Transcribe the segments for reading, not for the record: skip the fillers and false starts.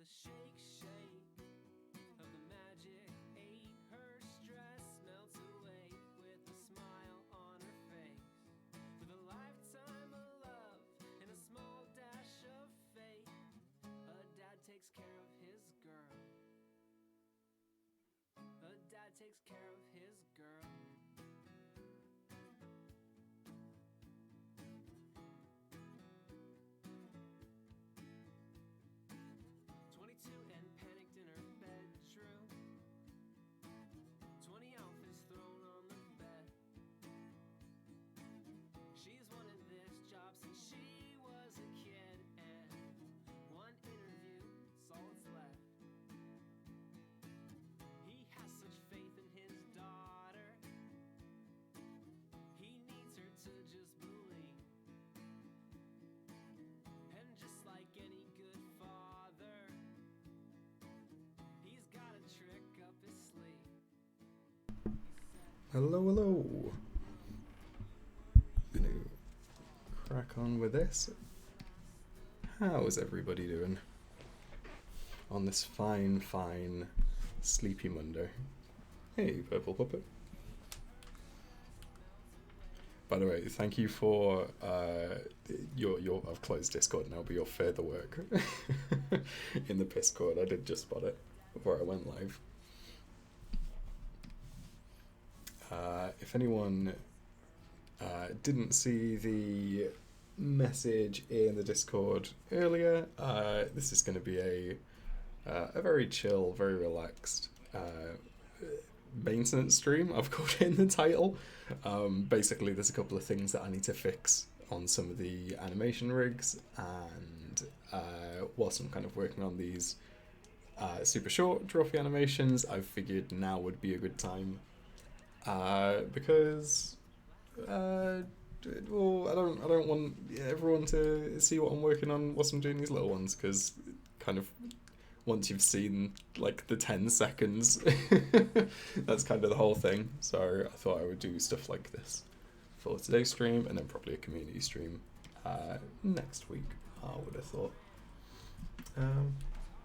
shake, shake of the magic 8. Her stress melts away with a smile on her face. With a lifetime of love and a small dash of faith, a dad takes care of his girl. A dad takes care of his girl. 22 and panicked in her bedroom. 20 outfits thrown on the bed. She's wanted this job since she was a kid, and one interview, it's all that's left. He has such faith in his daughter. He needs her to just believe. And just like any good father, he's got a trick up his sleeve. Hello, hello. Gonna crack on with this. How's everybody doing on this fine, sleepy Monday? Hey, Purple Puppet. By the way, thank you for your I've closed Discord now, but your further work in the Discord. I did just spot it before I went live. If anyone didn't see the message in the Discord earlier, this is going to be a very chill, very relaxed maintenance stream. I've called it in the title. Basically, there's a couple of things that I need to fix on some of the animation rigs, and whilst I'm kind of working on these super short trophy animations, I figured now would be a good time. Because well, I don't want everyone to see what I'm working on whilst I'm doing these little ones, because kind of once you've seen like the 10 seconds, that's kind of the whole thing. So I thought I would do stuff like this for today's stream, and then probably a community stream next week, I would have thought.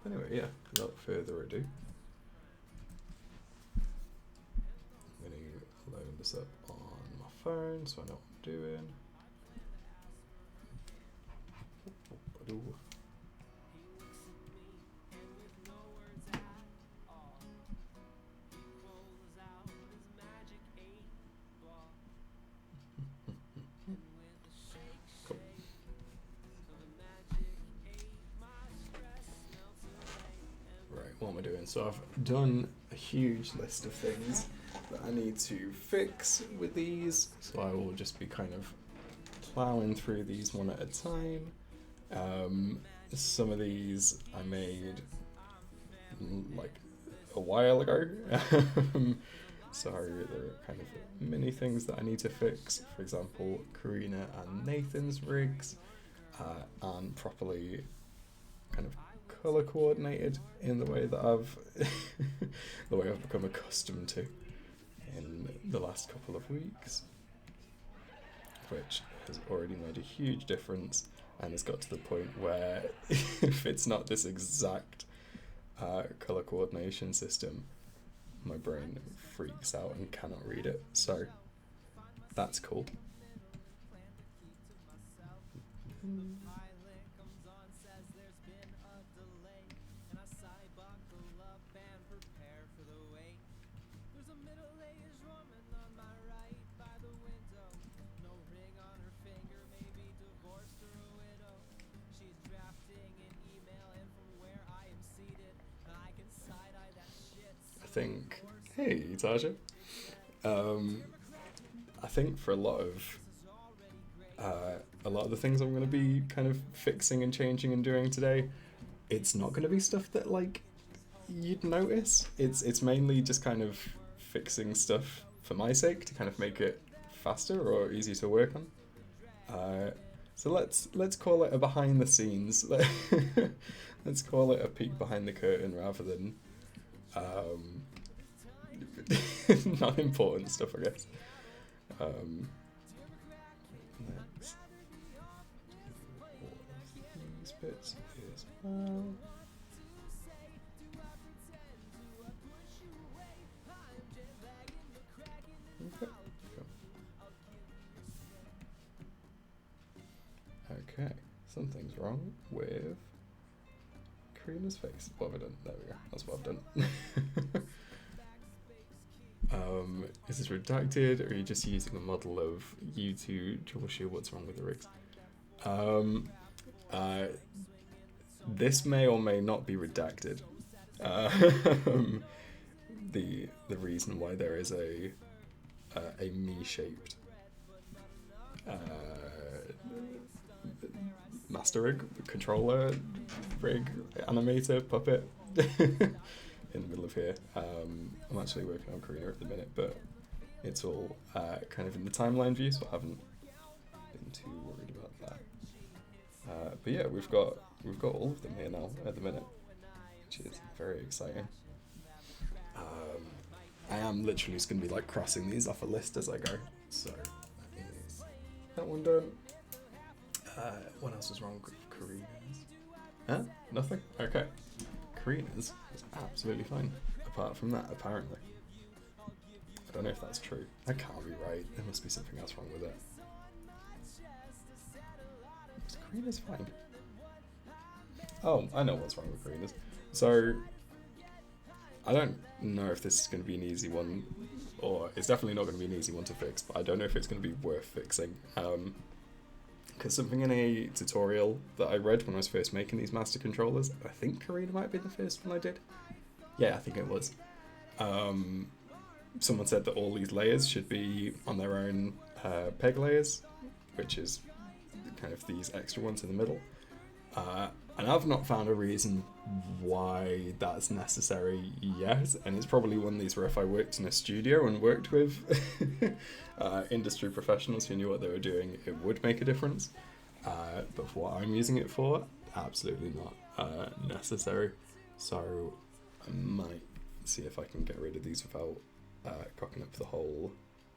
Anyway, yeah, without further ado, I'm going to load this up on my phone so I know what I'm doing. Cool. Right, what am I doing? So I've done a huge list of things that I need to fix with these, so I will just be kind of plowing through these one at a time. Some of these I made like a while ago, so there are kind of many things that I need to fix. For example, Karina and Nathan's rigs aren't properly kind of color coordinated in the way that I've become accustomed to in the last couple of weeks, which has already made a huge difference, and has got to the point where if it's not this exact color coordination system, my brain freaks out and cannot read it. So that's cool. I think, hey Tasha, I think for a lot of the things I'm going to be kind of fixing and changing and doing today, it's not going to be stuff that like you'd notice. It's mainly just kind of fixing stuff for my sake to kind of make it faster or easier to work on. So let's call it a behind the scenes. Let's call it a peek behind the curtain rather than not important stuff, I guess. Next, all of these bits as well. Something's wrong with Karina's face. What have I done? There we go. That's what I've done. Is this redacted, or are you just using a model of you to troubleshoot what's wrong with the rigs? This may or may not be redacted. The reason why there is a me-shaped master rig, controller rig, animator, puppet in the middle of here. I'm actually working on Karina at the minute, but it's all kind of in the timeline view, so I haven't been too worried about that. But yeah, we've got all of them here now at the minute, which is very exciting. I am literally just going to be like crossing these off a list as I go. So that is that one done. What else was wrong with Karina's? Huh? Nothing? Okay. Karina's is absolutely fine. Apart from that, apparently. I don't know if that's true. That can't be right. There must be something else wrong with it. Karina's fine. Oh, I know what's wrong with Karina's. So, I don't know if this is going to be an easy one, or it's definitely not going to be an easy one to fix, but I don't know if it's going to be worth fixing. Because something in a tutorial that I read when I was first making these master controllers, I think Karina might be the first one I did. Yeah, I think it was. Someone said that all these layers should be on their own peg layers, which is kind of these extra ones in the middle. And I've not found a reason why that's necessary yet, and it's probably one of these where if I worked in a studio and worked with industry professionals who knew what they were doing, it would make a difference. But for what I'm using it for, absolutely not necessary. So I might see if I can get rid of these without cocking up the whole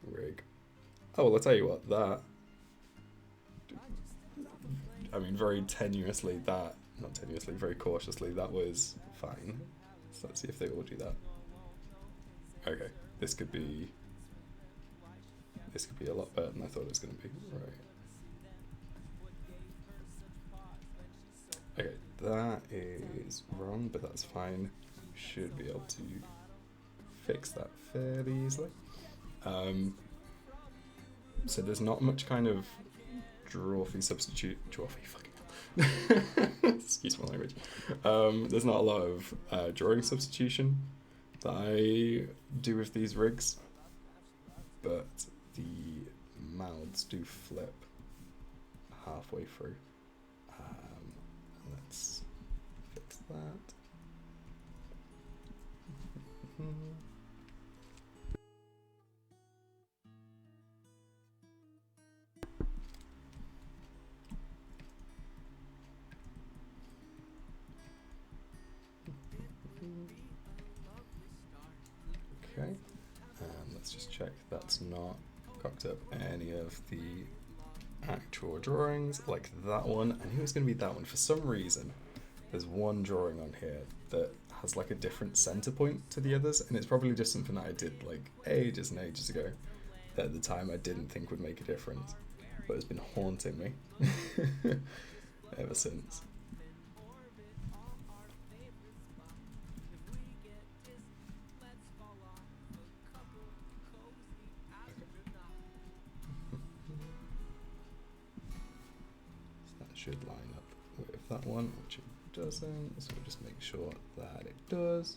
rig. Oh, well, I'll tell you what, that... I mean, very tenuously, not tenuously, very cautiously, that was fine. So let's see if they all do that. Okay, this could be a lot better than I thought it was going to be. Right. Okay, that is wrong, but that's fine. Should be able to fix that fairly easily. So there's not much kind of excuse my language. There's not a lot of drawing substitution that I do with these rigs, but the mouths do flip halfway through. Let's fix that. Okay, let's just check that's not cocked up any of the actual drawings, like that one. I knew it was going to be that one. For some reason, there's one drawing on here that has like a different center point to the others, and it's probably just something that I did like ages and ages ago that at the time I didn't think would make a difference, but it's been haunting me ever since. Should line up with that one, which it doesn't, so we'll just make sure that it does.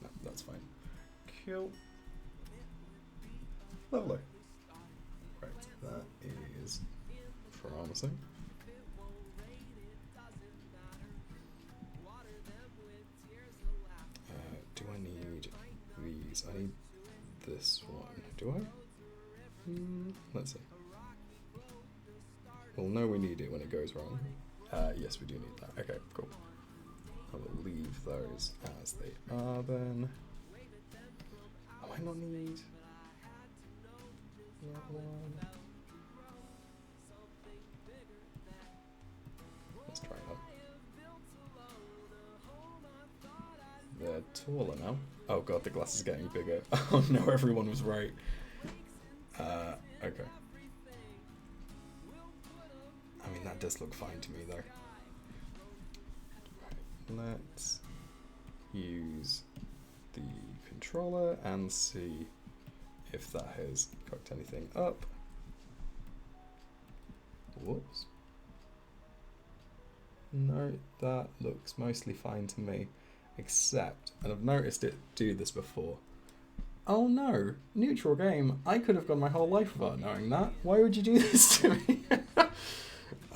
No, that's fine. Cool. Lovely. Right, that is promising. Do I need these? I need this one. Do I? Let's see. We'll know we need it when it goes wrong. Yes, we do need that. Okay, cool. I will leave those as they are then. I might not need that one. Let's try that. They're taller now. Oh god, the glass is getting bigger. Oh no, everyone was right. Okay. I mean, that does look fine to me, though. Right, let's use the controller and see if that has cocked anything up. Whoops. No, that looks mostly fine to me, except, and I've noticed it do this before. Oh no, neutral game. I could have gone my whole life without knowing that. Why would you do this to me?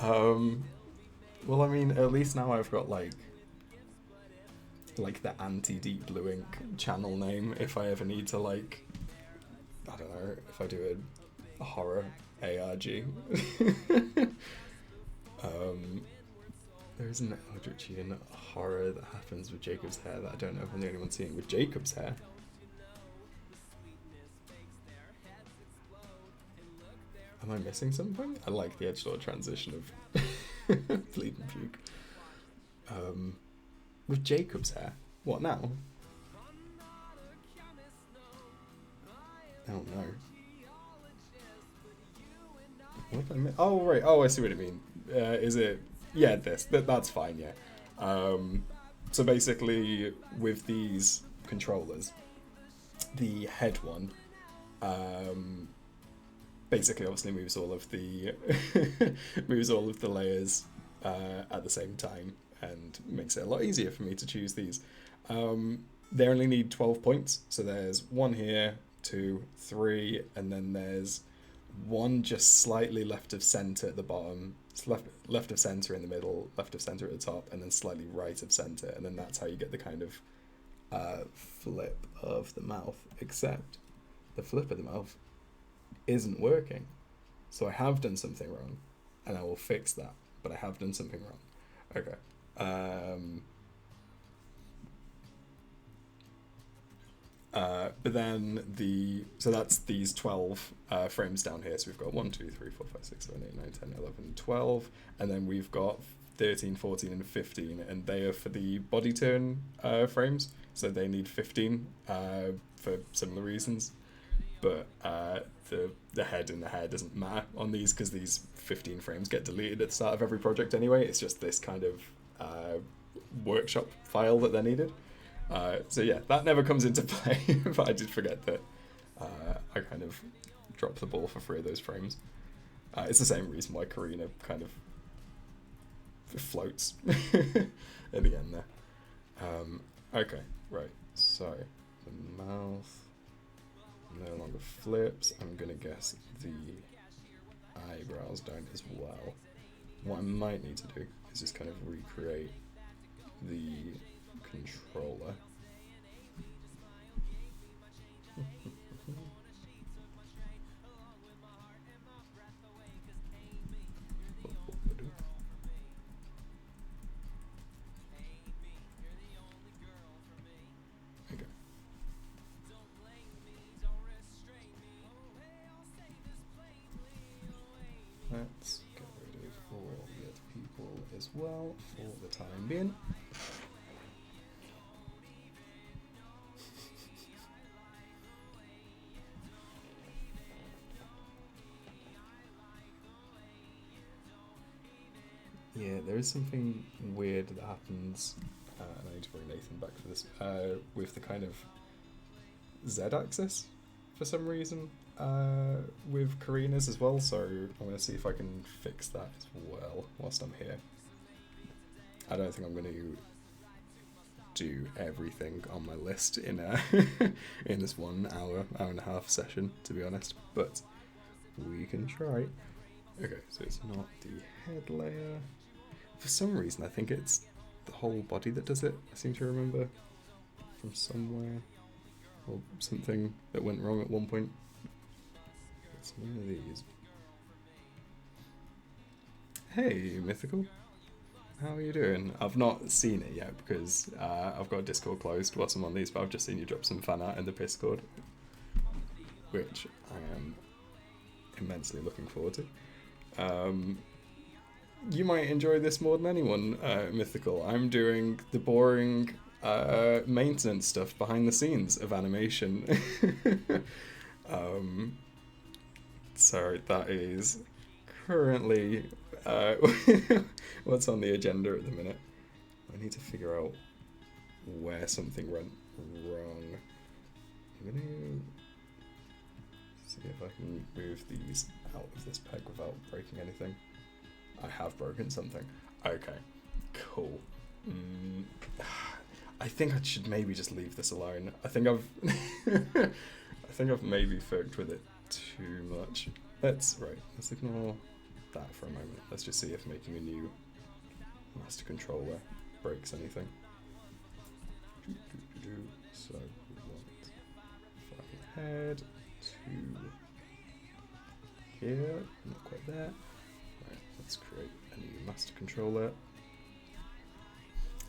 Well, I mean, at least now I've got like the anti-deep blue ink channel name if I ever need to, like, I don't know, if I do a horror ARG. There is an Eldritchian horror that happens with Jacob's hair that I don't know if I'm the only one seeing with Jacob's hair. Am I missing something? I like the edgelord transition of Bleed and Puke. With Jacob's hair? What now? Oh no. What did I miss? Oh right, oh I see what you mean. Is it... Yeah, that's fine, yeah. So basically, with these controllers, the head one, basically obviously moves all of the layers at the same time and makes it a lot easier for me to choose these. They only need 12 points, so there's one here, 2, 3, and then there's one just slightly left of center at the bottom, left of center in the middle, left of center at the top, and then slightly right of center, and then that's how you get the kind of flip of the mouth, except the flip of the mouth isn't working. So I have done something wrong, and I will fix that, but I have done something wrong. Okay. But then so that's these 12 frames down here. So we've got 1, 2, 3, 4, 5, 6, 7, 8, 9, 10, 11, 12. And then we've got 13, 14, and 15. And they are for the body turn frames. So they need 15 for similar reasons. But the head and the hair doesn't matter on these because these 15 frames get deleted at the start of every project anyway. It's just this kind of workshop file that they're needed. So yeah, that never comes into play, but I did forget that I kind of dropped the ball for 3 of those frames. It's the same reason why Karina kind of floats at the end there. Okay, right, so the mouth no longer flips. I'm gonna guess the eyebrows don't as well. What I might need to do is just kind of recreate the controller. Okay. Let's get rid of all the other people as well for the time being. Yeah, there is something weird that happens, and I need to bring Nathan back for this, with the kind of Z-axis for some reason with Karina's as well, so I'm going to see if I can fix that as well whilst I'm here. I don't think I'm going to do everything on my list in in this 1 hour and a half session, to be honest, but we can try. Okay, so it's not the head layer. For some reason, I think it's the whole body that does it. I seem to remember from somewhere, or something that went wrong at one point. It's one of these. Hey, Mythical. How are you doing? I've not seen it yet because I've got Discord closed whilst I'm on these, but I've just seen you drop some fan art in the Discord, which I am immensely looking forward to. You might enjoy this more than anyone, Mythical. I'm doing the boring maintenance stuff behind the scenes of animation. So that is currently what's on the agenda at the minute. I need to figure out where something went wrong. I'm gonna see if I can move these out of this peg without breaking anything. I have broken something. Okay, cool. I think I should maybe just leave this alone. I think I've I think I've maybe fucked with it too much. Let's ignore that for a moment. Let's just see if making a new master controller breaks anything. So we want from head to here, not quite there. Right, let's create a new master controller.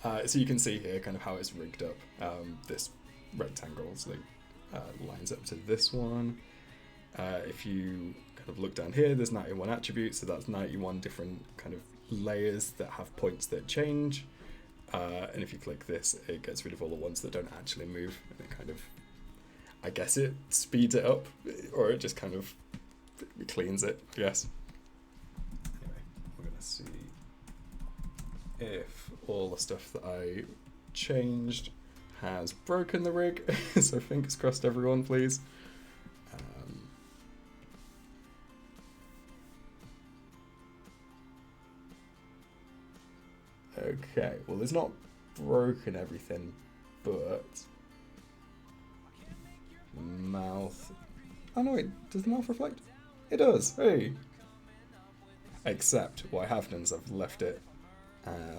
So you can see here kind of how it's rigged up. This rectangle lines up to this one. If you kind of look down here, there's 91 attributes, so that's 91 different kind of layers that have points that change. And if you click this, it gets rid of all the ones that don't actually move, and it kind of, I guess it speeds it up, or it just kind of cleans it, I guess. Anyway, we're gonna see if all the stuff that I changed has broken the rig. So fingers crossed, everyone, please. Okay, well, it's not broken everything, but mouth. Oh no, wait, does the mouth reflect? It does. Hey. Except what I have done is I've left it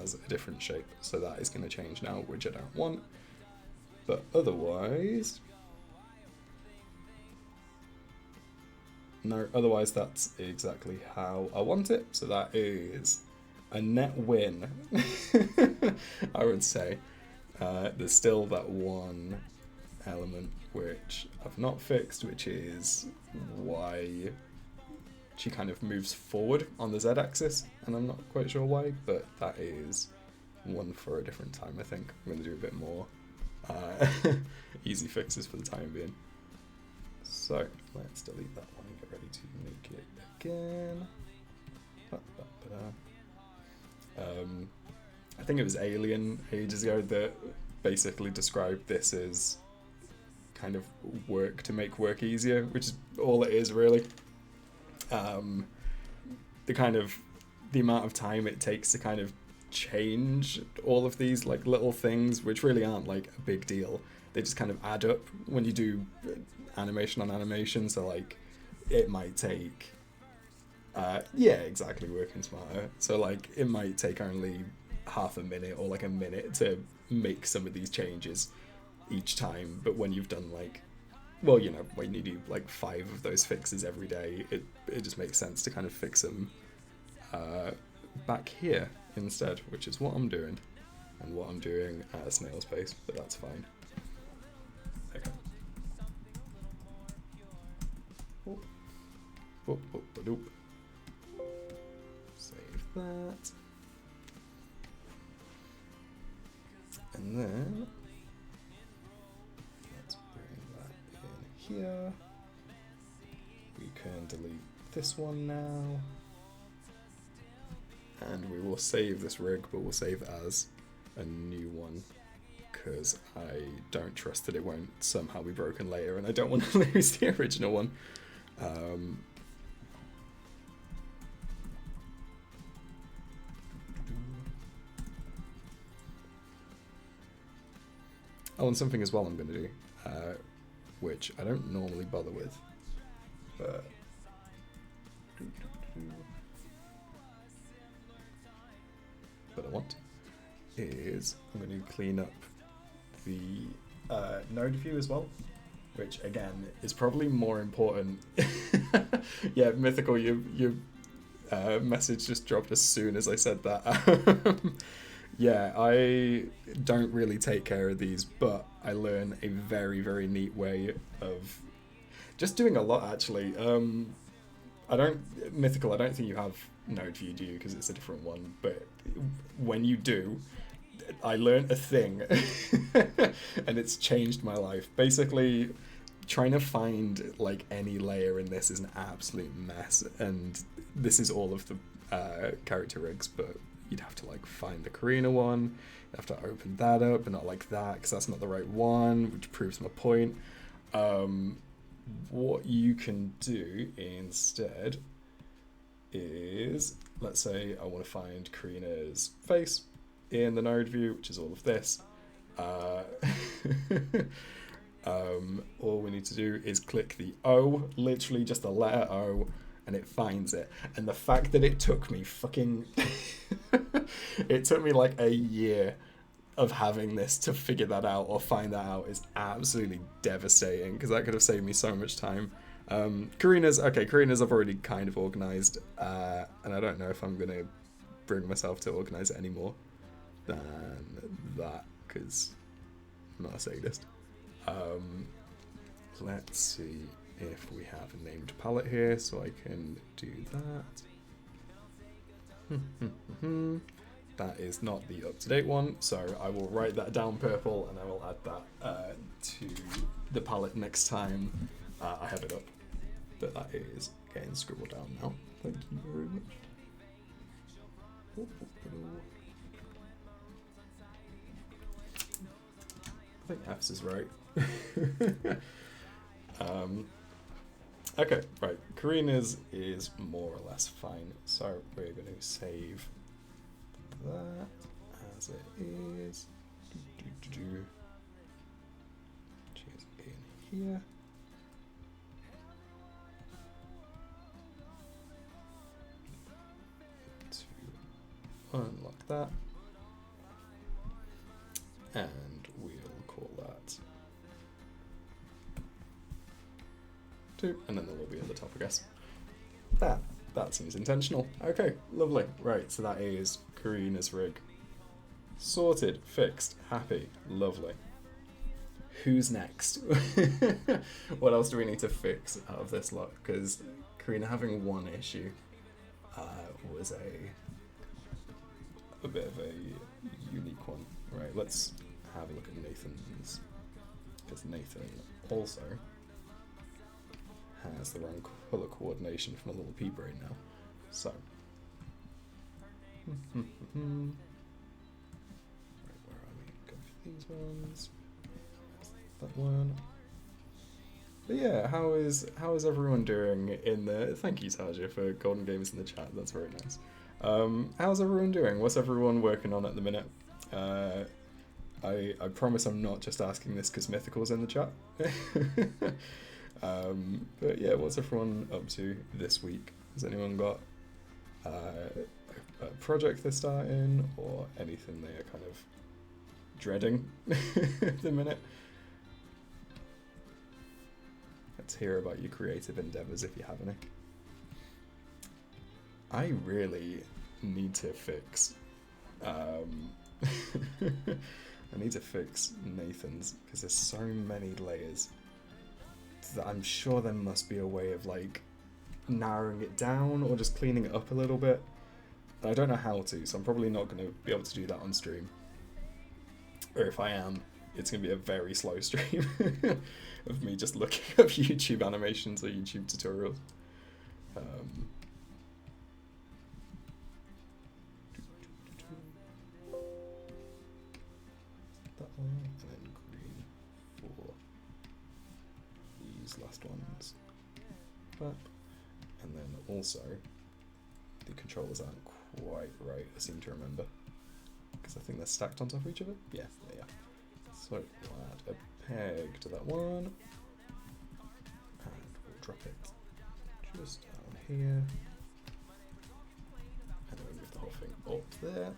as a different shape, so that is going to change now, which I don't want. But otherwise, no, otherwise that's exactly how I want it. So that is a net win, I would say. There's still that one element which I've not fixed, which is why she kind of moves forward on the Z-axis, and I'm not quite sure why, but that is one for a different time, I think. I'm going to do a bit more easy fixes for the time being. So let's delete that one and get ready to make it again. I think it was Alien ages ago that basically described this as kind of work to make work easier, which is all it is, really. The amount of time it takes to kind of change all of these like little things, which really aren't like a big deal. They just kind of add up when you do animation on animation. So like it might take working smarter. So like it might take only half a minute or like a minute to make some of these changes each time, but when you've done like, well, you know, when you do like 5 of those fixes every day, it just makes sense to kind of fix them back here instead, which is what I'm doing, and what I'm doing at a snail's pace, but that's fine. Okay. Save that. And then let's bring that in here. We can delete this one now. And we will save this rig, but we'll save it as a new one, because I don't trust that it won't somehow be broken later, and I don't want to lose the original one. Oh, and something as well I'm going to do, which I don't normally bother with, but I want, is I'm going to clean up the node view as well, which again is probably more important. Yeah, Mythical, your message just dropped as soon as I said that. Yeah, I don't really take care of these, but I learn a very, very neat way of just doing a lot, actually. Mythical, I don't think you have node view, do you? Because it's a different one. But when you do, I learned a thing, and it's changed my life. Basically, trying to find like any layer in this is an absolute mess, and this is all of the character rigs, but you'd have to like find the Karina one, you have to open that up, and not like that, because that's not the right one, which proves my point. What you can do instead is, let's say I want to find Karina's face in the node view, which is all of this. All we need to do is click the O, literally just the letter O, and it finds it. And the fact that it took me fucking it took me like a year of having this to figure that out or find that out is absolutely devastating, because that could have saved me so much time. Karina's I've already kind of organized, and I don't know if I'm gonna bring myself to organize it any more than that, because I'm not a sadist. Let's see if we have a named palette here, so I can do that. That is not the up-to-date one, so I will write that down purple, and I will add that to the palette next time I have it up. But that is getting scribbled down now. Thank you very much. I think F's is right. Okay, right. Karina's is more or less fine, so we're going to save that as it is. Which is in here. To unlock that, and we'll call that 2, and then there will be at the top, I guess. That seems intentional. Okay, lovely. Right, so that is Karina's rig. Sorted, fixed, happy, lovely. Who's next? What else do we need to fix out of this lot? Because Karina having one issue was a bit of a unique one. Right, let's have a look at Nathan's, because Nathan also has the wrong colour coordination from a little pea brain now. So, right, where are we? Go for these ones. That one. But yeah, how is everyone doing in the? Thank you, Taja, for Golden Games in the chat. That's very nice. How's everyone doing? What's everyone working on at the minute? I promise I'm not just asking this because Mythical's in the chat. But yeah, what's everyone up to this week? Has anyone got a project they're starting, or anything they are kind of dreading at the minute? Let's hear about your creative endeavors if you have any. I really need to fix I need to fix Nathan's, because there's so many layers that I'm sure there must be a way of like narrowing it down or just cleaning it up a little bit. I don't know how to, so I'm probably not going to be able to do that on stream. Or if I am, it's going to be a very slow stream of me just looking up YouTube animations or YouTube tutorials. That one, and then green for these last ones. And then also, the controllers aren't quite right, I seem to remember. Because I think they're stacked on top of each other? Yeah, they are. So we'll add a peg to that one. And we'll drop it just down here. And then we'll move the whole thing up there.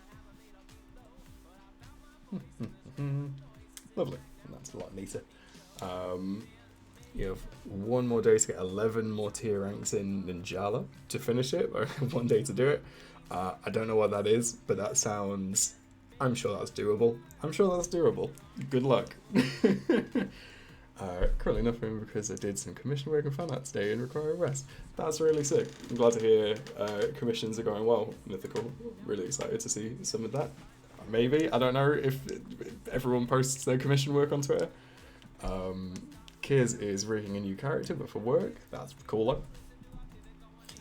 Lovely, and that's a lot neater. You have one more day to get 11 more tier ranks in Ninjala to finish it, or 1 day to do it. I don't know what that is, but that sounds... I'm sure that's doable. Good luck. Currently nothing, because I did some commission work and fan art today and require a rest. That's really sick. I'm glad to hear commissions are going well, Mythical. Really excited to see some of that. maybe. I don't know if everyone posts their commission work on Twitter. Kiz is rigging a new character, but for work. That's cooler.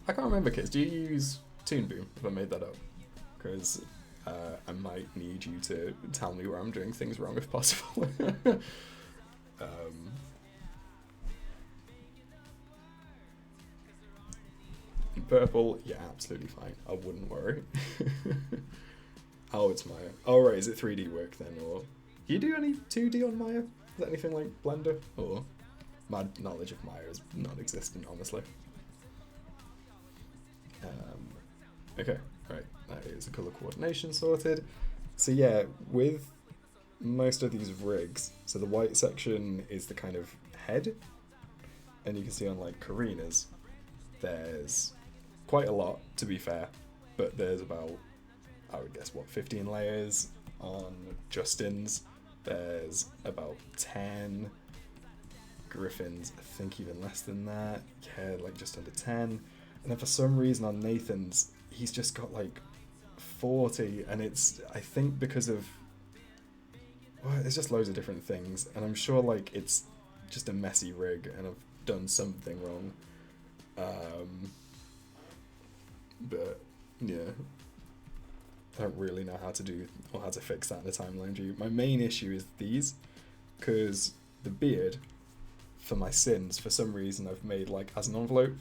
I can't remember, Kiz. Do you use Toon Boom, if I made that up? Because I might need you to tell me where I'm doing things wrong if possible. Purple, yeah, absolutely fine. I wouldn't worry. Oh, it's Maya. Oh, right, is it 3D work then? Or do you do any 2D on Maya? Is that anything like Blender? Or my knowledge of Maya is non-existent, honestly. Okay, right, that is the colour coordination sorted. So yeah, with most of these rigs, so the white section is the kind of head, and you can see on like Karina's, there's quite a lot, to be fair, but there's about, I would guess, what, 15 layers. On Justin's, there's about 10. Griffin's, I think even less than that. Yeah, like just under 10. And then for some reason on Nathan's, he's just got like 40, and it's, I think because of, well, there's just loads of different things, and I'm sure like it's just a messy rig and I've done something wrong. But yeah, I don't really know how to do or how to fix that in the timeline view. My main issue is these, because the beard for my sins, for some reason I've made like as an envelope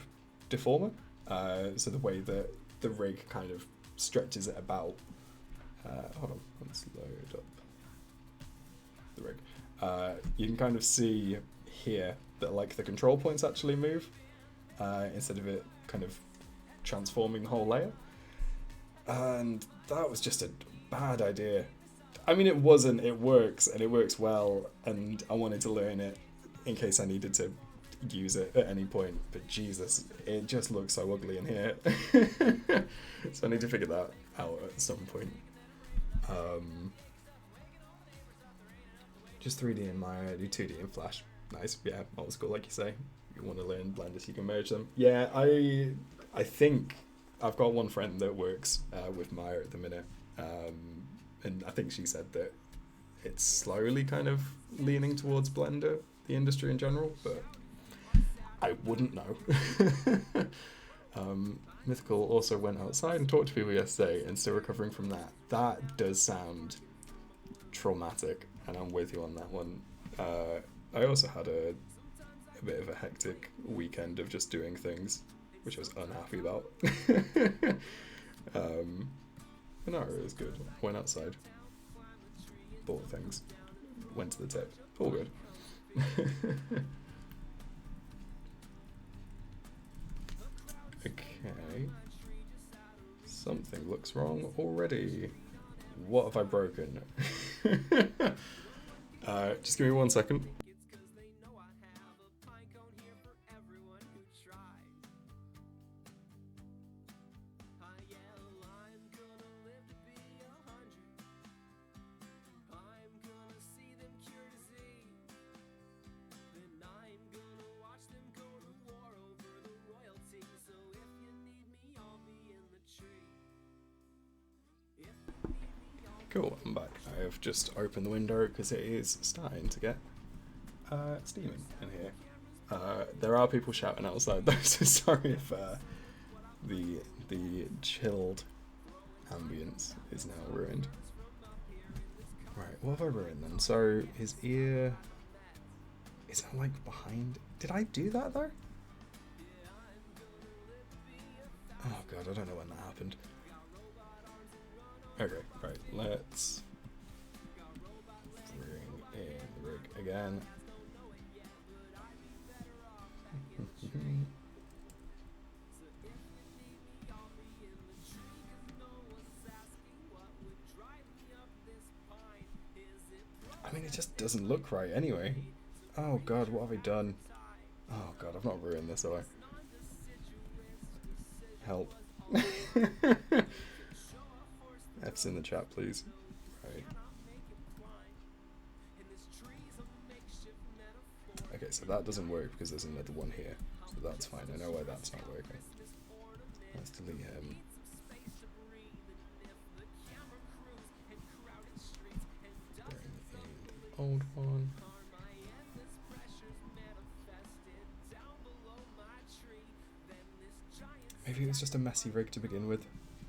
deformer, so the way that the rig kind of stretches it about. Hold on, let's load up the rig. You can kind of see here that like the control points actually move, instead of it kind of transforming the whole layer. And that was just a bad idea. I mean, it wasn't, it works, and it works well, and I wanted to learn it in case I needed to use it at any point, but Jesus, it just looks so ugly in here. So I need to figure that out at some point. Just 3D in Maya, do 2D in Flash. Nice, yeah, old school, like you say. You want to learn Blender so you can merge them. Yeah, I think I've got one friend that works with Maya at the minute, and I think she said that it's slowly kind of leaning towards Blender, the industry in general, but I wouldn't know. Mythical also went outside and talked to people yesterday and still recovering from that. That does sound traumatic, and I'm with you on that one. I also had a bit of a hectic weekend of just doing things, which I was unhappy about. But no, it was good. Went outside, bought things, went to the tip. All good. Okay. Something looks wrong already. What have I broken? Just give me 1 second. Cool, I'm back. I have just opened the window because it is starting to get steaming in here. There are people shouting outside though, so sorry if the chilled ambience is now ruined. Right, what have I ruined then? So his ear, is it like behind? Did I do that though? Oh god, I don't know when that happened. Okay, right, let's bring in the rig again. I mean, it just doesn't look right anyway. Oh god, what have I done? Oh god, I've not ruined this, have I? Help. F's in the chat, please. Right. Okay, so that doesn't work because there's another one here. So that's fine. I know why that's not working. Let's delete him. old one. Maybe it was just a messy rig to begin with.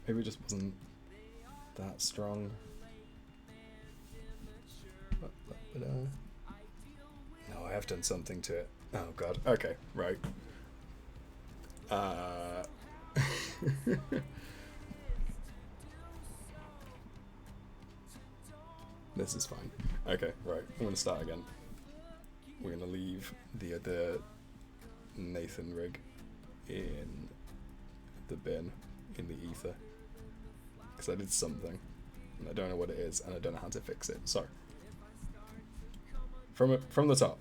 Maybe it just wasn't that strong. No, I have done something to it. Oh god. Okay, right. This is fine. Okay, right. I'm gonna start again. We're gonna leave the other Nathan rig in the bin, in the ether, because I did something and I don't know what it is and I don't know how to fix it. So from the top.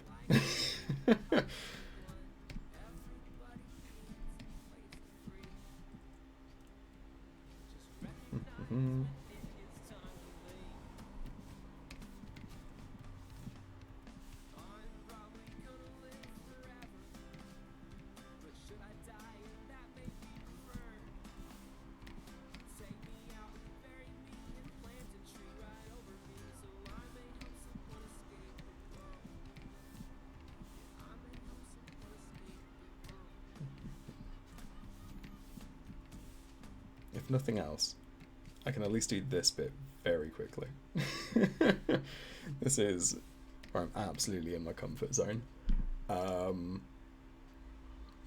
If nothing else, I can at least do this bit very quickly. This is where I'm absolutely in my comfort zone. I've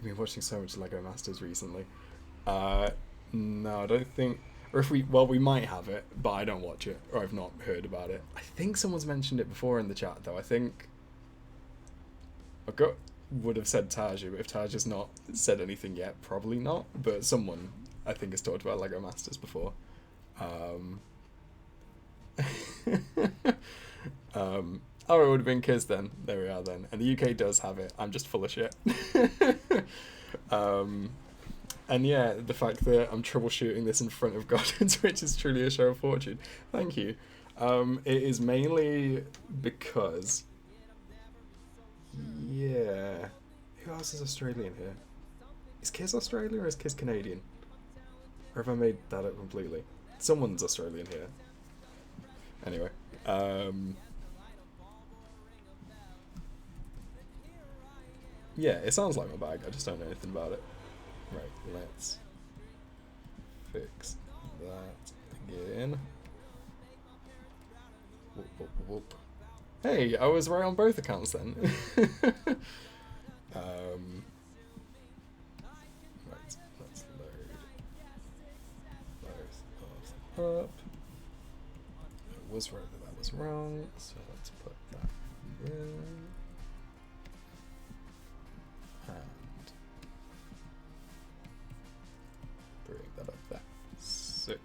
been watching so much Lego Masters recently. No, I don't think... Or if we might have it, but I don't watch it, or I've not heard about it. I think someone's mentioned it before in the chat, though. I think... would have said Taj, but if Taj has not said anything yet, probably not. But someone, I think, has talked about Lego Masters before. Oh, it would have been Kiz then. There we are then. And the UK does have it. I'm just full of shit. And yeah, the fact that I'm troubleshooting this in front of God on Twitch is truly a show of fortune. Thank you. It is mainly because... Yeah. Who else is Australian here? Is Kiz Australian or is Kiz Canadian? Or have I made that up completely? Someone's Australian here. Anyway. Yeah, it sounds like my bag. I just don't know anything about it. Right, let's fix that again. Whoop, whoop, whoop. Hey, I was right on both accounts then. Right, let's load both up. It was right that was wrong, so let's put that in. And bring that up there. Sick.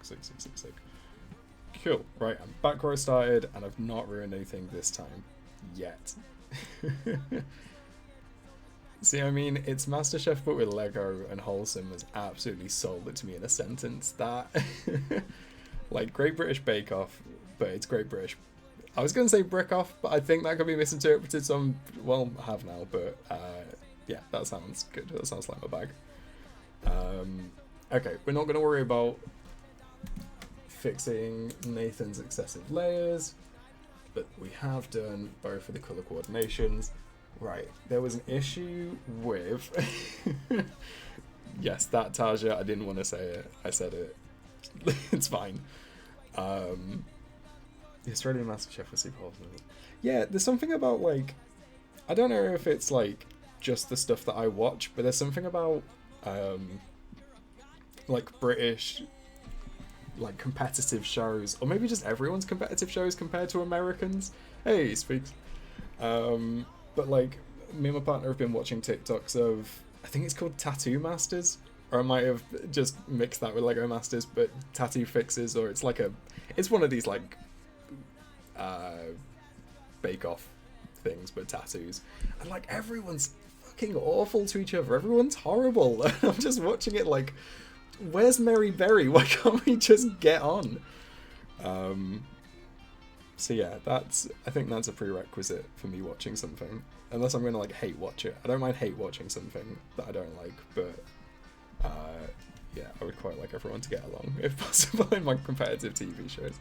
Cool. Right, I'm back where I started, and I've not ruined anything this time. Yet. See, I mean, it's MasterChef but with Lego, and Wholesome has absolutely sold it to me in a sentence. That... like, Great British Bake Off, but it's Great British... I was going to say Brick Off, but I think that could be misinterpreted, so I'm... Well, I have now, but... yeah, that sounds good. That sounds like my bag. Okay, we're not going to worry about fixing Nathan's excessive layers, but we have done both of the colour coordinations. Right, there was an issue with... Yes, that Taja, I didn't want to say it. I said it. It's fine. The Australian MasterChef was super awesome. Yeah, there's something about, like... I don't know if it's, like, just the stuff that I watch, but there's something about, like, British... like competitive shows, or maybe just everyone's competitive shows compared to Americans. Hey, speaks. But like, me and my partner have been watching TikToks of, I think it's called Tattoo Masters, or I might have just mixed that with Lego Masters, but tattoo fixes, or it's like it's one of these like Bake Off things, but tattoos, and like everyone's fucking awful to each other. Everyone's horrible. I'm just watching it like, where's Mary Berry? Why can't we just get on? So yeah, I think that's a prerequisite for me watching something. Unless I'm going to like hate watch it. I don't mind hate watching something that I don't like, but yeah, I would quite like everyone to get along if possible in my competitive TV shows.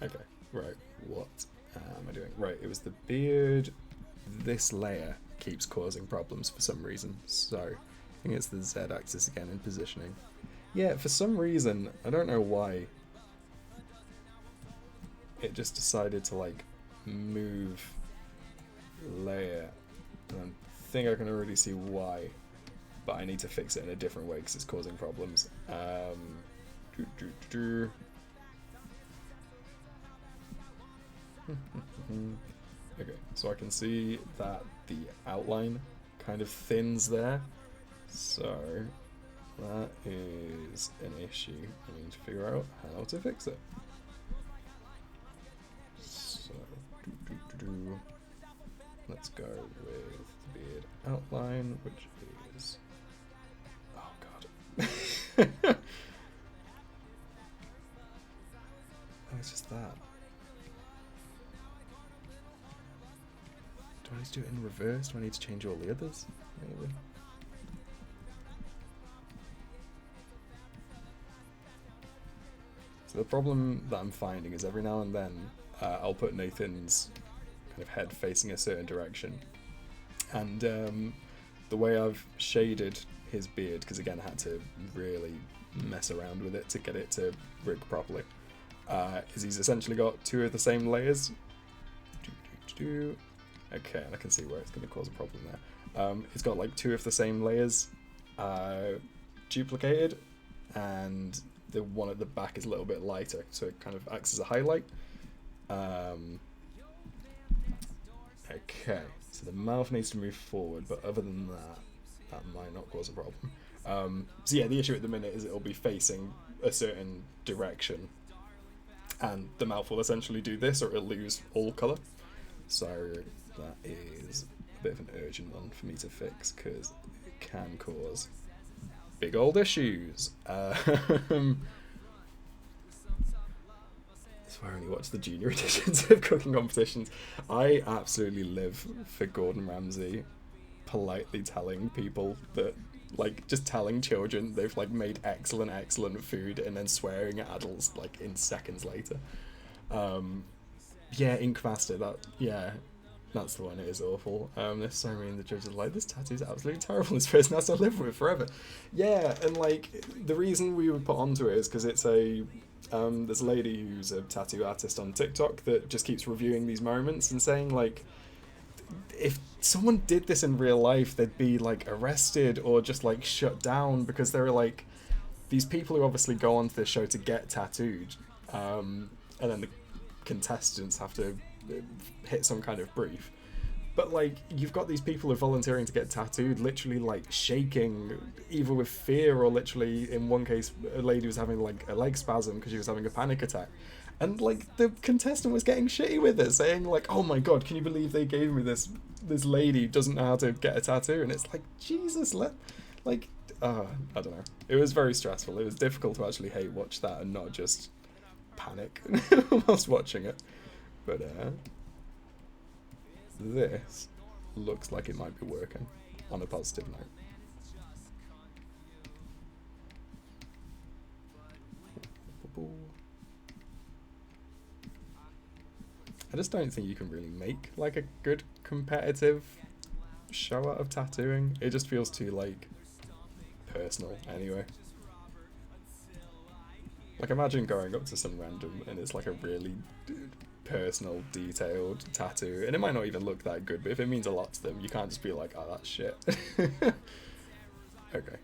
Okay, right, what am I doing? Right, it was the beard. This layer keeps causing problems for some reason, so I think it's the Z axis again in positioning. Yeah, for some reason, I don't know why, it just decided to like move layer, and I think I can already see why, but I need to fix it in a different way because it's causing problems. Okay, so I can see that the outline kind of thins there, so that is an issue. I need to figure out how to fix it. So, let's go with the beard outline, which is, oh god. Oh, it's just that. Do I need to do it in reverse? Do I need to change all the others? Maybe. So the problem that I'm finding is every now and then I'll put Nathan's kind of head facing a certain direction, and the way I've shaded his beard, because again I had to really mess around with it to get it to rig properly, is he's essentially got two of the same layers. Okay, and I can see where it's going to cause a problem there. It's got like two of the same layers duplicated, and the one at the back is a little bit lighter, so it kind of acts as a highlight. Okay, so the mouth needs to move forward, but other than that, that might not cause a problem. So yeah, the issue at the minute is it'll be facing a certain direction, and the mouth will essentially do this, or it'll lose all colour. So that is a bit of an urgent one for me to fix, because it can cause big old issues. That's why I only watch the junior editions of cooking competitions. I absolutely live for Gordon Ramsay politely telling people that, like, just telling children they've like made excellent food and then swearing at adults like in seconds later. Yeah, Ink Master, that's the one. It is awful. There's so many in the judges are like, this tattoo's absolutely terrible, this person has to live with it forever. Yeah, and like the reason we were put onto it is because it's a there's a lady who's a tattoo artist on TikTok that just keeps reviewing these moments and saying like, if someone did this in real life, they'd be like arrested or just like shut down, because there are like these people who obviously go onto this show to get tattooed, and then the contestants have to hit some kind of brief, but like you've got these people who are volunteering to get tattooed literally like shaking either with fear, or literally in one case a lady was having like a leg spasm because she was having a panic attack, and like the contestant was getting shitty with it, saying like, oh my god, can you believe they gave me this lady who doesn't know how to get a tattoo? And it's like, Jesus, I don't know, it was very stressful. It was difficult to actually watch that and not just panic whilst watching it. But this looks like it might be working on a positive note. I just don't think you can really make like a good competitive show out of tattooing. It just feels too like personal anyway. Like imagine going up to some random and it's like a really personal, detailed tattoo, and it might not even look that good, but if it means a lot to them, you can't just be like, oh, that's shit. Okay.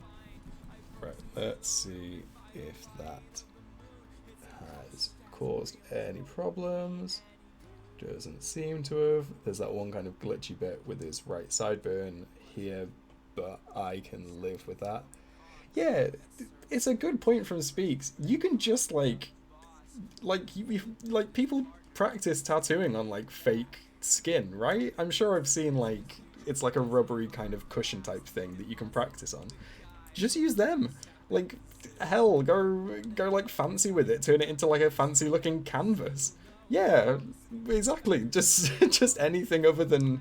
Right, let's see if that has caused any problems. Doesn't seem to have. There's that one kind of glitchy bit with his right sideburn here, but I can live with that. Yeah, it's a good point from Speaks. You can just like people practice tattooing on like fake skin, right? I'm sure I've seen like it's like a rubbery kind of cushion type thing that you can practice on. Just use them. Like hell, go like fancy with it. Turn it into like a fancy looking canvas. Yeah, exactly. Just anything other than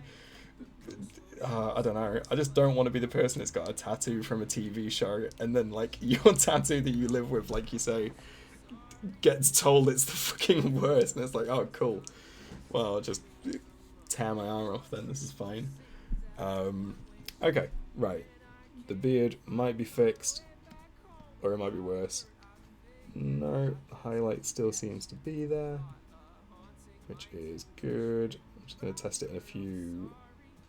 I don't know. I just don't want to be the person that's got a tattoo from a TV show and then like your tattoo that you live with, like you say, gets told it's the fucking worst, and it's like, oh, cool. Well, I'll just tear my arm off then. This is fine. Okay, right. The beard might be fixed, or it might be worse. No, the highlight still seems to be there, which is good. I'm just going to test it in a few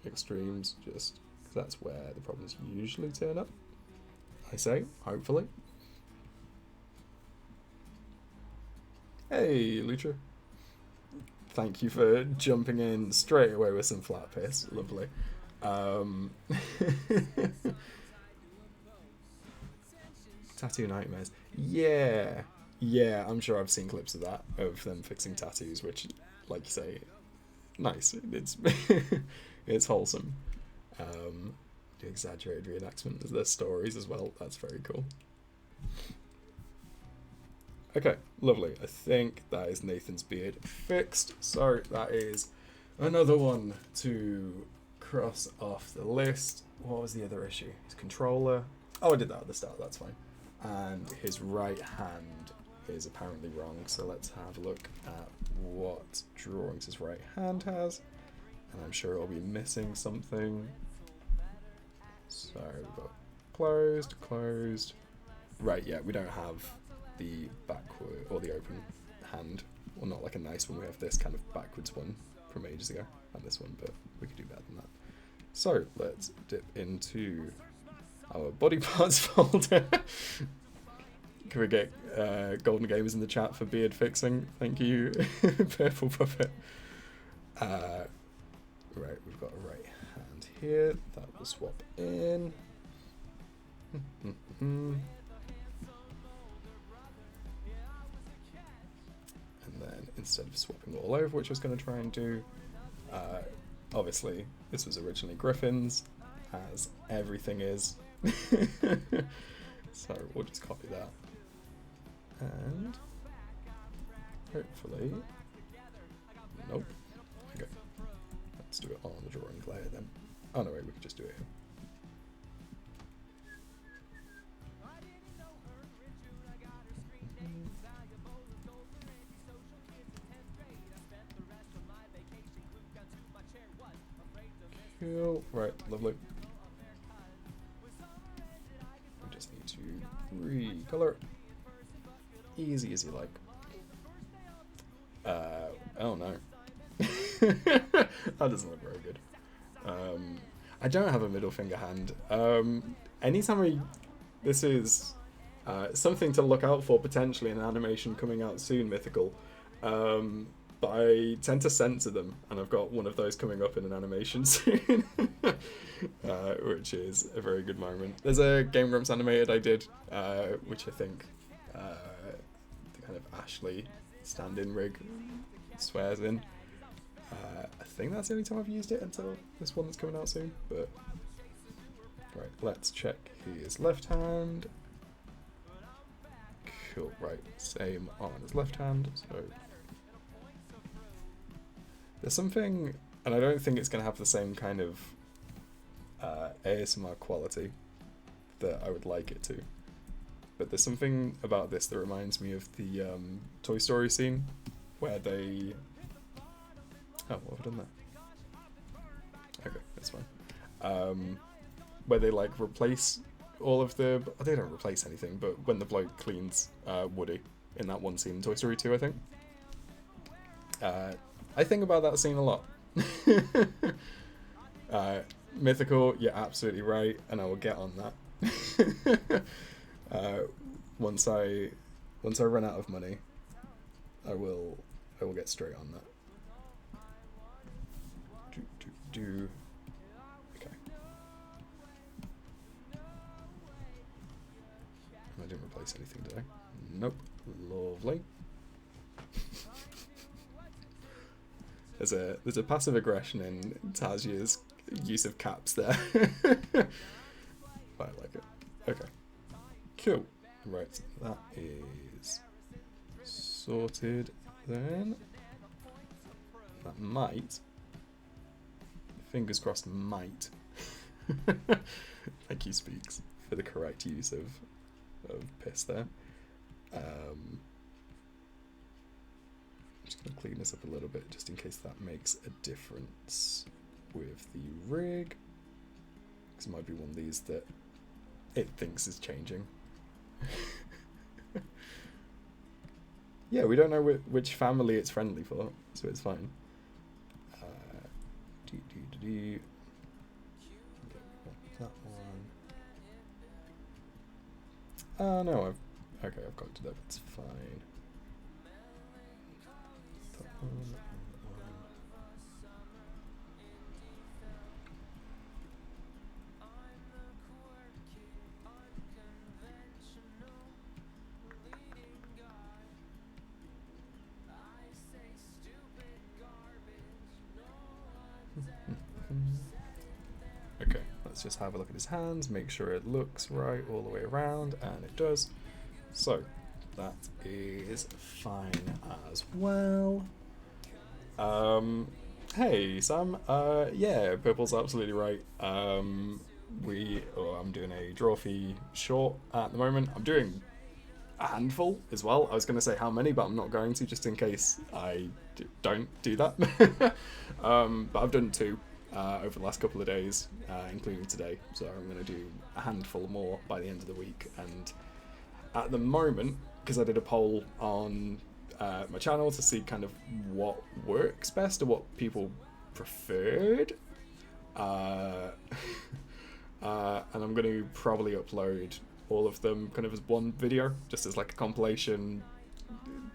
extremes, just because that's where the problems usually turn up. I say, hopefully. Hey, Lucha. Thank you for jumping in straight away with some flat piss. Lovely. Tattoo nightmares. Yeah, I'm sure I've seen clips of that, of them fixing tattoos, which, like you say, nice. It's it's wholesome. The exaggerated reenactment of their stories as well. That's very cool. Okay, lovely. I think that is Nathan's beard fixed. So that is another one to cross off the list. What was the other issue? His controller. Oh, I did that at the start. That's fine. And his right hand is apparently wrong. So let's have a look at what drawings his right hand has. And I'm sure I'll be missing something. So we've got closed. Right, yeah, we don't have the backward or the open hand, well, not like a nice one. We have this kind of backwards one from ages ago, and this one, but we could do better than that. So let's dip into our body parts folder. Can we get Golden Gamers in the chat for beard fixing? Thank you, Purple Puppet. Right, we've got a right hand here that will swap in. And then instead of swapping all over, which I was going to try and do, obviously this was originally Griffin's, as everything is. So we'll just copy that. And hopefully, nope. Okay, let's do it on the drawing layer then. Oh no, wait, we can just do it here. Cool. Right, lovely. We just need to recolor it. Easy as you like. Oh no. That doesn't look very good. I don't have a middle finger hand. This is something to look out for potentially in an animation coming out soon, Mythical. But I tend to censor them, and I've got one of those coming up in an animation soon, which is a very good moment. There's a Game Grumps animated I did, which I think the kind of Ashley stand-in rig swears in. I think that's the only time I've used it until this one that's coming out soon, but right, let's check his left hand. Cool, right, same on his left hand, so there's something, and I don't think it's going to have the same kind of ASMR quality that I would like it to, but there's something about this that reminds me of the Toy Story scene where they... Oh, what have I done there? Okay, that's fine. Where they like replace all of the... They don't replace anything, but when the bloke cleans Woody in that one scene in Toy Story 2, I think. I think about that scene a lot. Mythical, you're absolutely right, and I will get on that. Once I run out of money, I will get straight on that. Okay. I didn't replace anything, did I? Nope. Lovely. There's a passive aggression in Tajia's use of caps there. I like it. Okay. Cool. Right, that is sorted then. That might, fingers crossed, might. Thank you, Speaks, for the correct use of piss there. just going to clean this up a little bit just in case that makes a difference with the rig. Because it might be one of these that it thinks is changing. Yeah, we don't know which family it's friendly for, so it's fine. Yeah, that one. No, I've got to that. It's fine. That one, that one. Okay, let's just have a look at his hands, make sure it looks right all the way around, and it does. So, that is fine as well. Hey, Sam. Yeah, Purple's absolutely right. I'm doing a Drawfee short at the moment. I'm doing a handful as well. I was going to say how many, but I'm not going to, just in case I don't do that. But I've done 2 over the last couple of days, including today. So I'm going to do a handful more by the end of the week. And at the moment, because I did a poll on my channel to see kind of what works best or what people preferred, and I'm going to probably upload all of them kind of as one video, just as like a compilation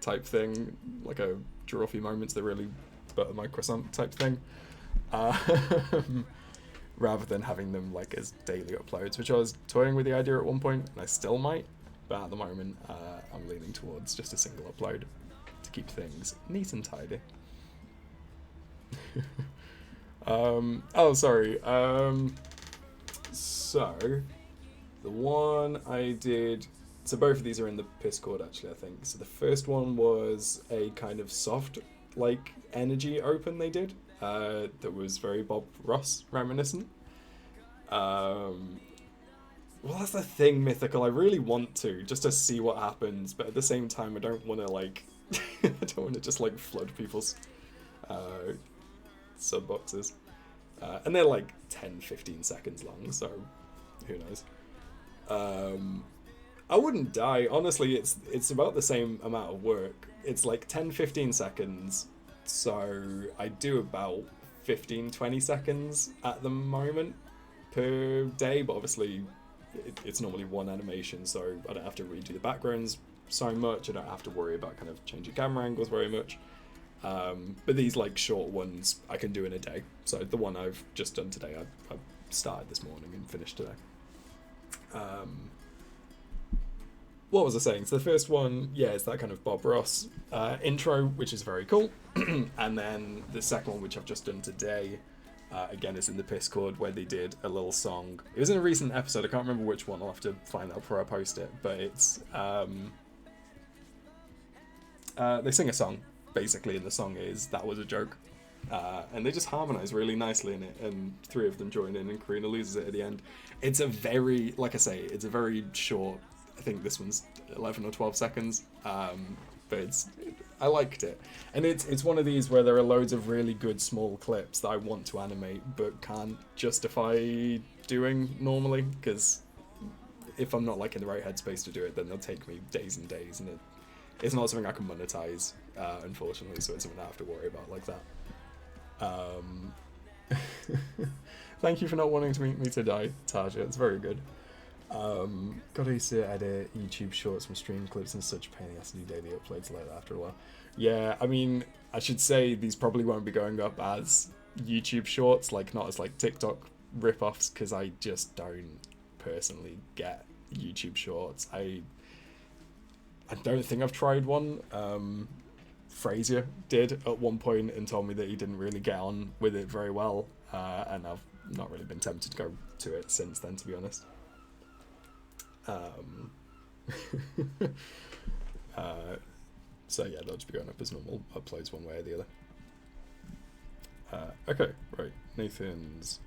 type thing, like a Drawfee moments that really butter my croissant type thing, rather than having them like as daily uploads, which I was toying with the idea at one point, and I still might, but at the moment I'm leaning towards just a single upload to keep things neat and tidy. Oh, sorry. So the one I did, so both of these are in the Discord actually, I think. So the first one was a kind of soft, like, energy open they did, that was very Bob Ross reminiscent. Well, that's the thing, Mythical. I really want to, just to see what happens, but at the same time, I don't want to, like, I don't want to just, like, flood people's sub boxes. And they're, like, 10-15 seconds long, so who knows. I wouldn't die. Honestly, it's about the same amount of work. It's like 10-15 seconds, so I do about 15-20 seconds at the moment per day, but obviously it's normally one animation, so I don't have to redo the backgrounds so much. I don't have to worry about kind of changing camera angles very much. But these like short ones I can do in a day. So the one I've just done today, I started this morning and finished today. What was I saying? So the first one, yeah, it's that kind of Bob Ross intro, which is very cool. And then the second one, which I've just done today, again, is in the Discord, where they did a little song. It was in a recent episode. I can't remember which one. I'll have to find out before I post it. But it's they sing a song, basically, and the song is "That Was a Joke." And they just harmonise really nicely in it, and 3 of them join in, and Karina loses it at the end. It's a very, like I say, it's a very short, I think this one's 11 or 12 seconds, but I liked it. And it's one of these where there are loads of really good small clips that I want to animate, but can't justify doing normally, because if I'm not like in the right headspace to do it, then they'll take me days and days, and it's not something I can monetize, unfortunately, so it's something I have to worry about like that. Thank you for not wanting to meet me to die, Taja. It's very good. Got used to edit YouTube shorts from stream clips and such pain in the ass to do daily uploads like that after a while. Yeah, I mean, I should say these probably won't be going up as YouTube shorts, like not as like TikTok rip-offs, because I just don't personally get YouTube shorts. I don't think I've tried one. Frasier did at one point and told me that he didn't really get on with it very well, and I've not really been tempted to go to it since then, to be honest. So yeah, they'll just be going up as normal uploads one way or the other. Okay, right. Nathan's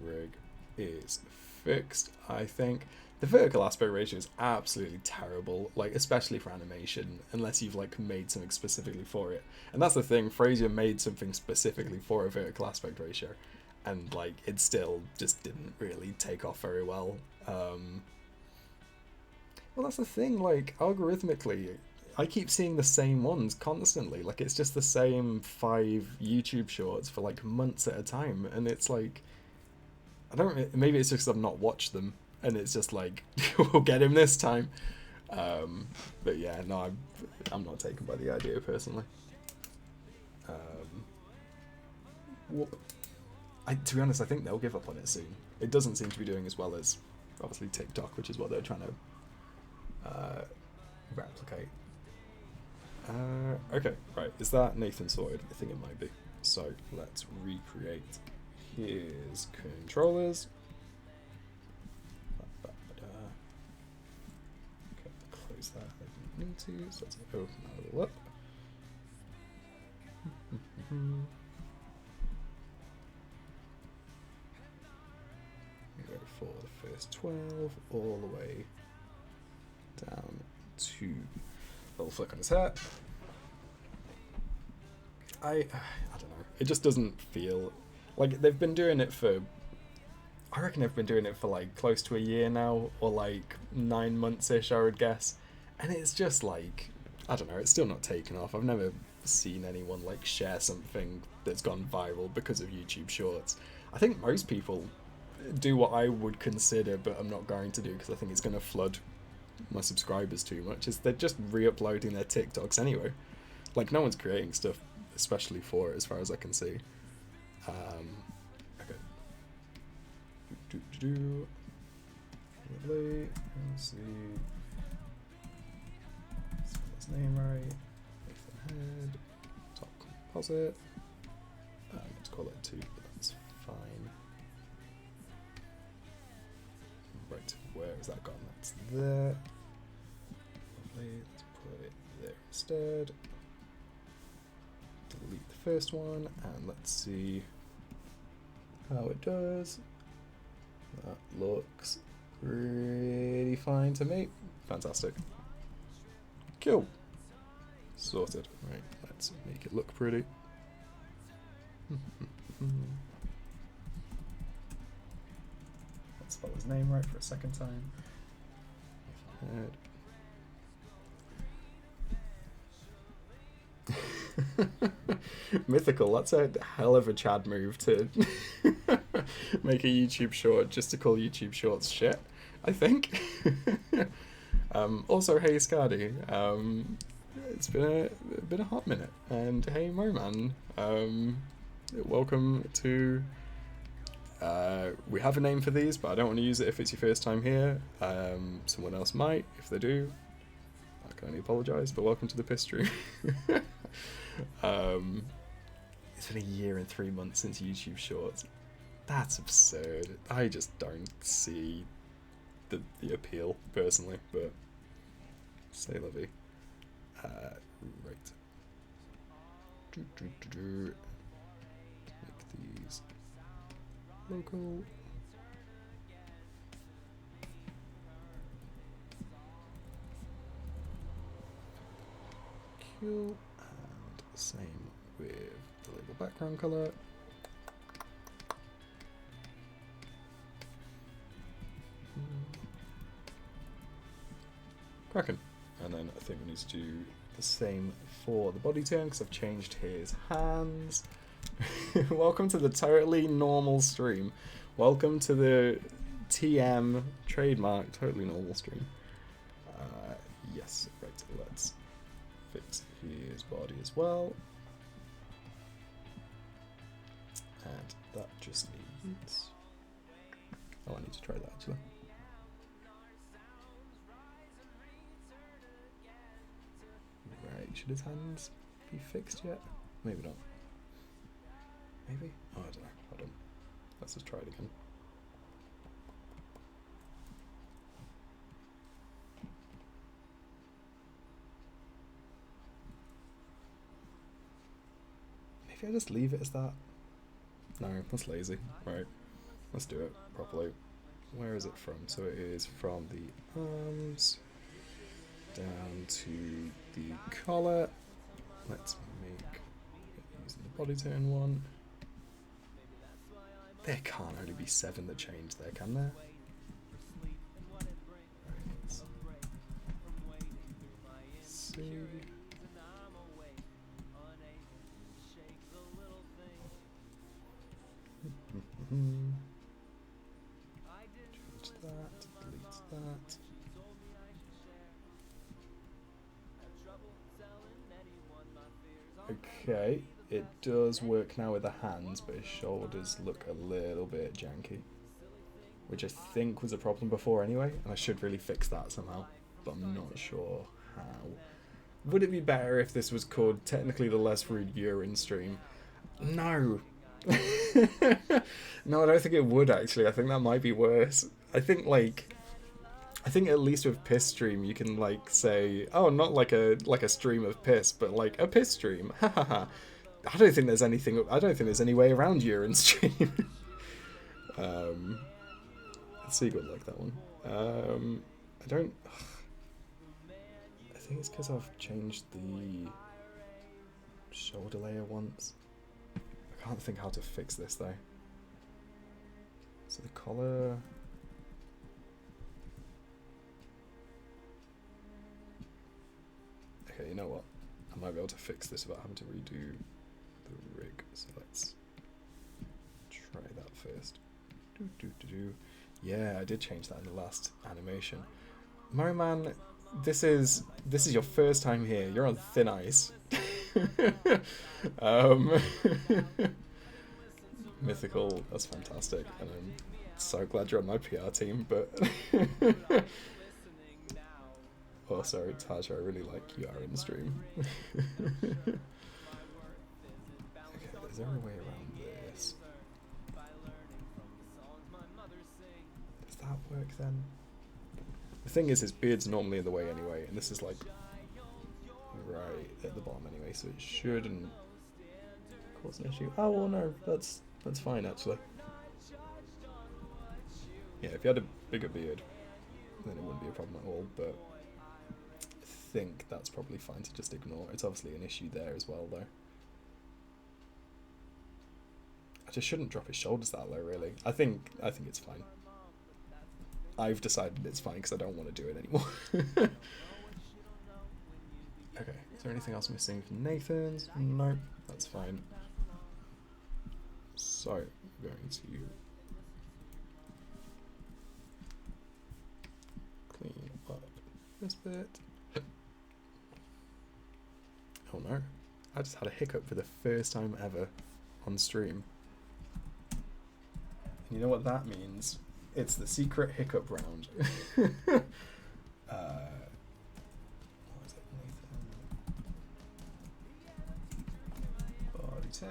rig is fixed, I think. the vertical aspect ratio is absolutely terrible, like especially for animation, unless you've like made something specifically for it. And that's the thing, Frasier made something specifically for a vertical aspect ratio, and like it still just didn't really take off very well. Well, that's the thing, like algorithmically, I keep seeing the same ones constantly. Like it's just the same 5 YouTube shorts for like months at a time, and it's like, I don't. Maybe it's just 'cause I've not watched them, and it's just like, we'll get him this time. But yeah, no, I'm not taken by the idea personally. Whoop. To be honest, I think they'll give up on it soon. It doesn't seem to be doing as well as obviously TikTok, which is what they're trying to replicate. Okay, right. Is that Nathan sorted? I think it might be. So let's recreate his controllers. Okay, close that. I didn't need to. So let's open that all up. Go for the first 12 all the way down to little flick on his hat. I don't know. It just doesn't feel like they've been doing it for. I reckon they've been doing it for like close to a year now, or like 9 months ish, I would guess. And it's just like, I don't know. It's still not taken off. I've never seen anyone like share something that's gone viral because of YouTube Shorts. I think most people do what I would consider, but I'm not going to do because I think it's going to flood my subscribers too much, is they're just re-uploading their TikToks anyway. Like no one's creating stuff especially for it as far as I can see. Okay. Lovely. Let's see. Spell his name right. Nathan Head. Top composite. Let's call it 2, but that's fine. Right, where has that gone? That's there. Lovely, let's put it there instead. Delete the first one, and let's see how it does. That looks pretty fine to me. Fantastic. Cool. Sorted. Right, let's make it look pretty. Let's spell his name right for a second time. Mythical, that's a hell of a Chad move to make a YouTube short just to call YouTube shorts shit, I think. Also, hey Scardy, it's been a hot minute, and hey Moman, welcome to. We have a name for these, but I don't want to use it if it's your first time here. Someone else might, if they do. I can only apologise, but welcome to the piss stream. It's been a year and 3 months since YouTube Shorts. That's absurd. I just don't see the appeal, personally, but say lovey. Right. Make these local. Cool. And same with the label background color. Cracking. And then I think we need to do the same for the body turn because I've changed his hands. Welcome to the totally normal stream. Welcome to the TM trademark totally normal stream. Yes, right, let's fix his body as well. And that just needs... Oh, I need to try that actually. Right, should his hands be fixed yet? Maybe not. Maybe? Oh, I don't know. Hold on. Let's just try it again. Maybe I just leave it as that. No, that's lazy. Right. Let's do it properly. where is it from? So it is from the arms down to the collar. Let's make using the body turn one. There can't only be 7 that change there, can there? Let's see. Change that, delete that. Okay, it does work now with the hands, but his shoulders look a little bit janky, which I think was a problem before anyway, and I should really fix that somehow, but I'm not sure how. Would it be better if this was called technically the Less Rude Urine Stream? No. No, I don't think it would actually. I think that might be worse. I think at least with piss stream you can like say, oh, not like a stream of piss, but like a piss stream. I don't think there's any way around urine stream. Seagull like that one. I think it's because I've changed the shoulder layer once. I can't think how to fix this though. So the collar. Okay, you know what? I might be able to fix this without having to redo the rig. So let's try that first. Yeah, I did change that in the last animation. Moman, this is your first time here. You're on thin ice. Mythical, that's fantastic, and I'm so glad you're on my PR team, but oh sorry Tasha, I really like you are in the stream. Okay, is there a way around this? Does that work then? The thing is, his beard's normally in the way anyway, and this is like right at the bottom anyway, so it shouldn't cause an issue. Oh well, no, that's fine actually. Yeah, if you had a bigger beard, then it wouldn't be a problem at all, but I think that's probably fine to just ignore. It's obviously an issue there as well, though. I just shouldn't drop his shoulders that low, really. I think it's fine. I've decided it's fine because I don't want to do it anymore. Okay, is there anything else missing from Nathan's? Nope, that's fine. So, I'm going to clean up this bit. Oh no, I just had a hiccup for the first time ever on stream. And you know what that means? It's the secret hiccup round. What was it, Nathan? Body 10.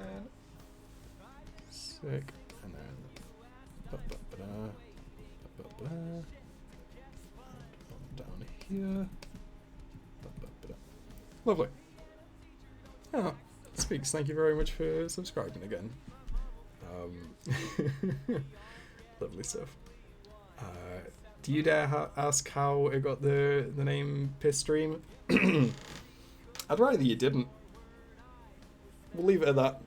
Sick. And then down here. Lovely. Oh, Speaks, thank you very much for subscribing again. Lovely stuff. Do you dare ask how it got the name Piss Stream? I'd rather you didn't. We'll leave it at that.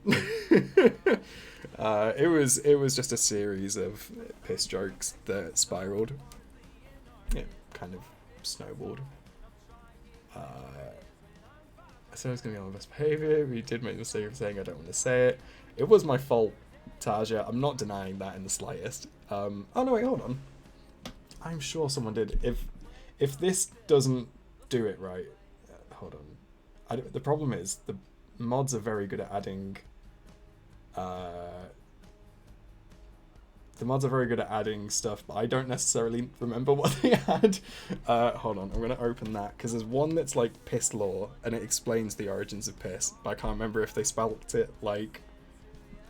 It was just a series of piss jokes that spiraled. Yeah, kind of snowballed. I said I was going to be on the best behaviour. We did make the mistake of saying I don't want to say it. It was my fault, Taja. I'm not denying that in the slightest. Oh no, wait, hold on. I'm sure someone did. If this doesn't do it right, hold on. The problem is the mods are very good at adding. The mods are very good at adding stuff, but I don't necessarily remember what they had. Hold on, I'm going to open that, because there's one that's like piss law, and it explains the origins of piss, but I can't remember if they spelt it like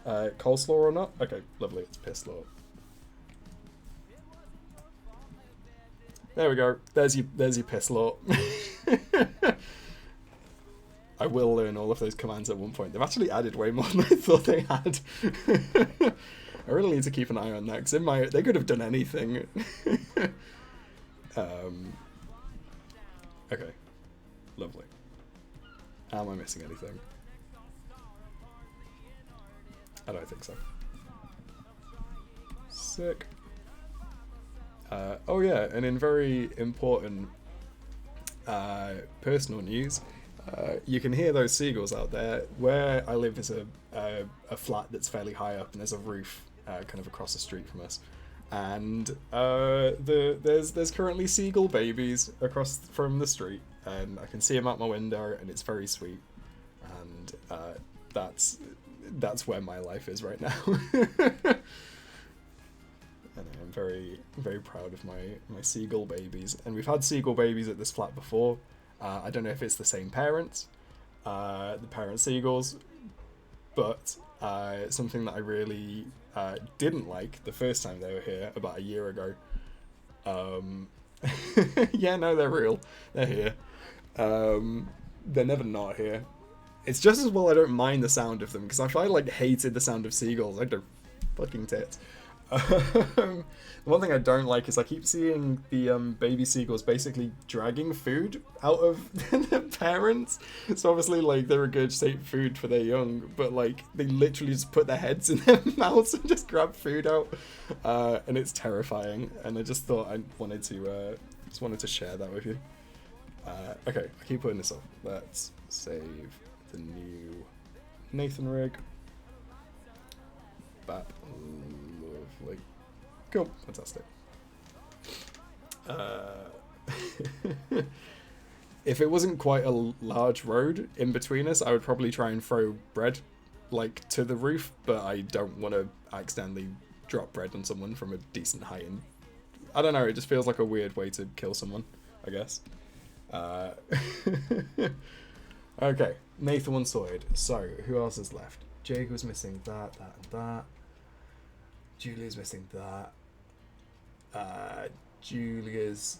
coleslaw or not. Okay, lovely, it's piss law. There we go, there's your piss law. I will learn all of those commands at one point. They've actually added way more than I thought they had. I really need to keep an eye on that, because they could have done anything. Okay. Lovely. Am I missing anything? I don't think so. Sick. Oh yeah, and in very important personal news, you can hear those seagulls out there. Where I live is a flat that's fairly high up, and there's a roof kind of across the street from us. And there's currently seagull babies across from the street, and I can see them out my window, and it's very sweet. And that's where my life is right now. And I'm very, very proud of my seagull babies. And we've had seagull babies at this flat before. I don't know if it's the same parents, the parent seagulls, but something that I really didn't like the first time they were here about a year ago. Yeah, no, they're real. They're here. They're never not here. It's just as well I don't mind the sound of them, because if I hated the sound of seagulls, I'd go fucking tits. The one thing I don't like is I keep seeing the baby seagulls basically dragging food out of their parents. So obviously they're a good safe food for their young, but they literally just put their heads in their mouths and just grab food out, and it's terrifying. And I just thought I wanted to share that with you. Okay, I keep putting this up. Let's save the new Nathan rig. Bap. Lovely. Cool. Fantastic. If it wasn't quite a large road in between us, I would probably try and throw bread to the roof, but I don't want to accidentally drop bread on someone from a decent height. And I don't know, it just feels like a weird way to kill someone, I guess. Okay, Nathan one sorted. So, who else is left? Jacob's missing that, and that. Julia's missing that. Julia's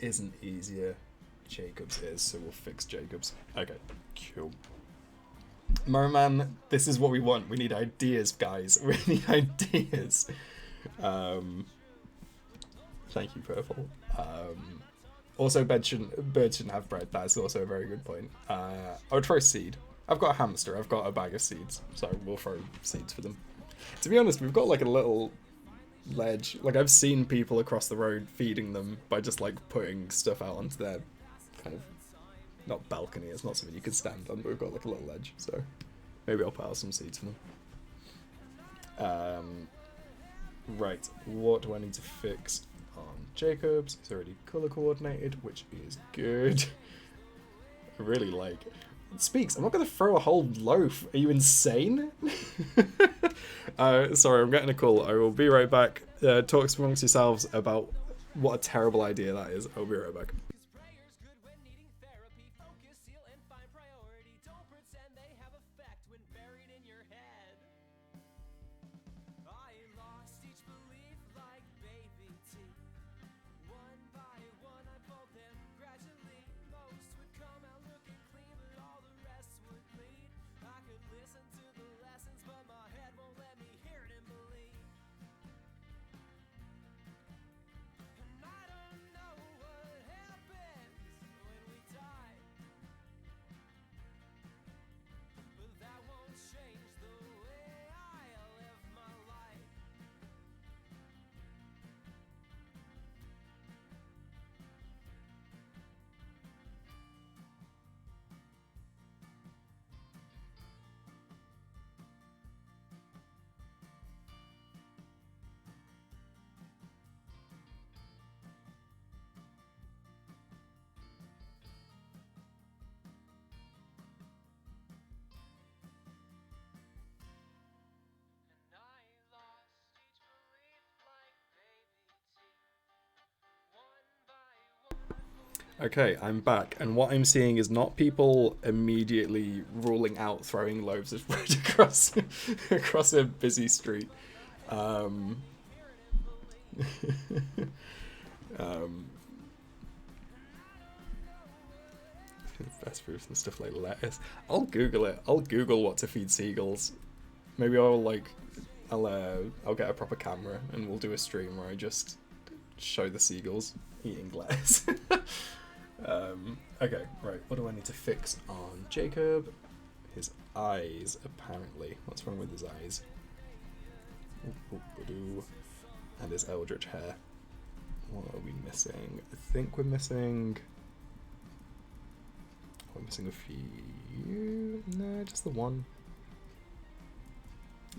isn't easier. Jacob's is, so we'll fix Jacob's. Okay, cool. Merman, this is what we want. We need ideas, guys. We need ideas. Thank you, Purple. Also, birds shouldn't have bread. That's also a very good point. I would throw seed. I've got a hamster. I've got a bag of seeds, so we'll throw seeds for them. To be honest, we've got a little ledge. I've seen people across the road feeding them by just putting stuff out onto their kind of, not balcony. It's not something you can stand on, but we've got a little ledge. So maybe I'll put out some seeds for them. Right. What do I need to fix on Jacob's? It's already color coordinated, which is good. I really like it. It speaks. I'm not going to throw a whole loaf. Are you insane? Sorry, I'm getting a call. I will be right back. Talk amongst yourselves about what a terrible idea that is. I'll be right back. Okay, I'm back, and what I'm seeing is not people immediately ruling out throwing loaves of bread across a busy street. Best foods and stuff like lettuce. I'll Google it. I'll Google what to feed seagulls. Maybe I'll I'll get a proper camera and we'll do a stream where I just show the seagulls eating lettuce. Okay, right. What do I need to fix on Jacob? His eyes, apparently. What's wrong with his eyes? And his eldritch hair. What are we missing? I think we're missing... We're missing a few... No, just the one.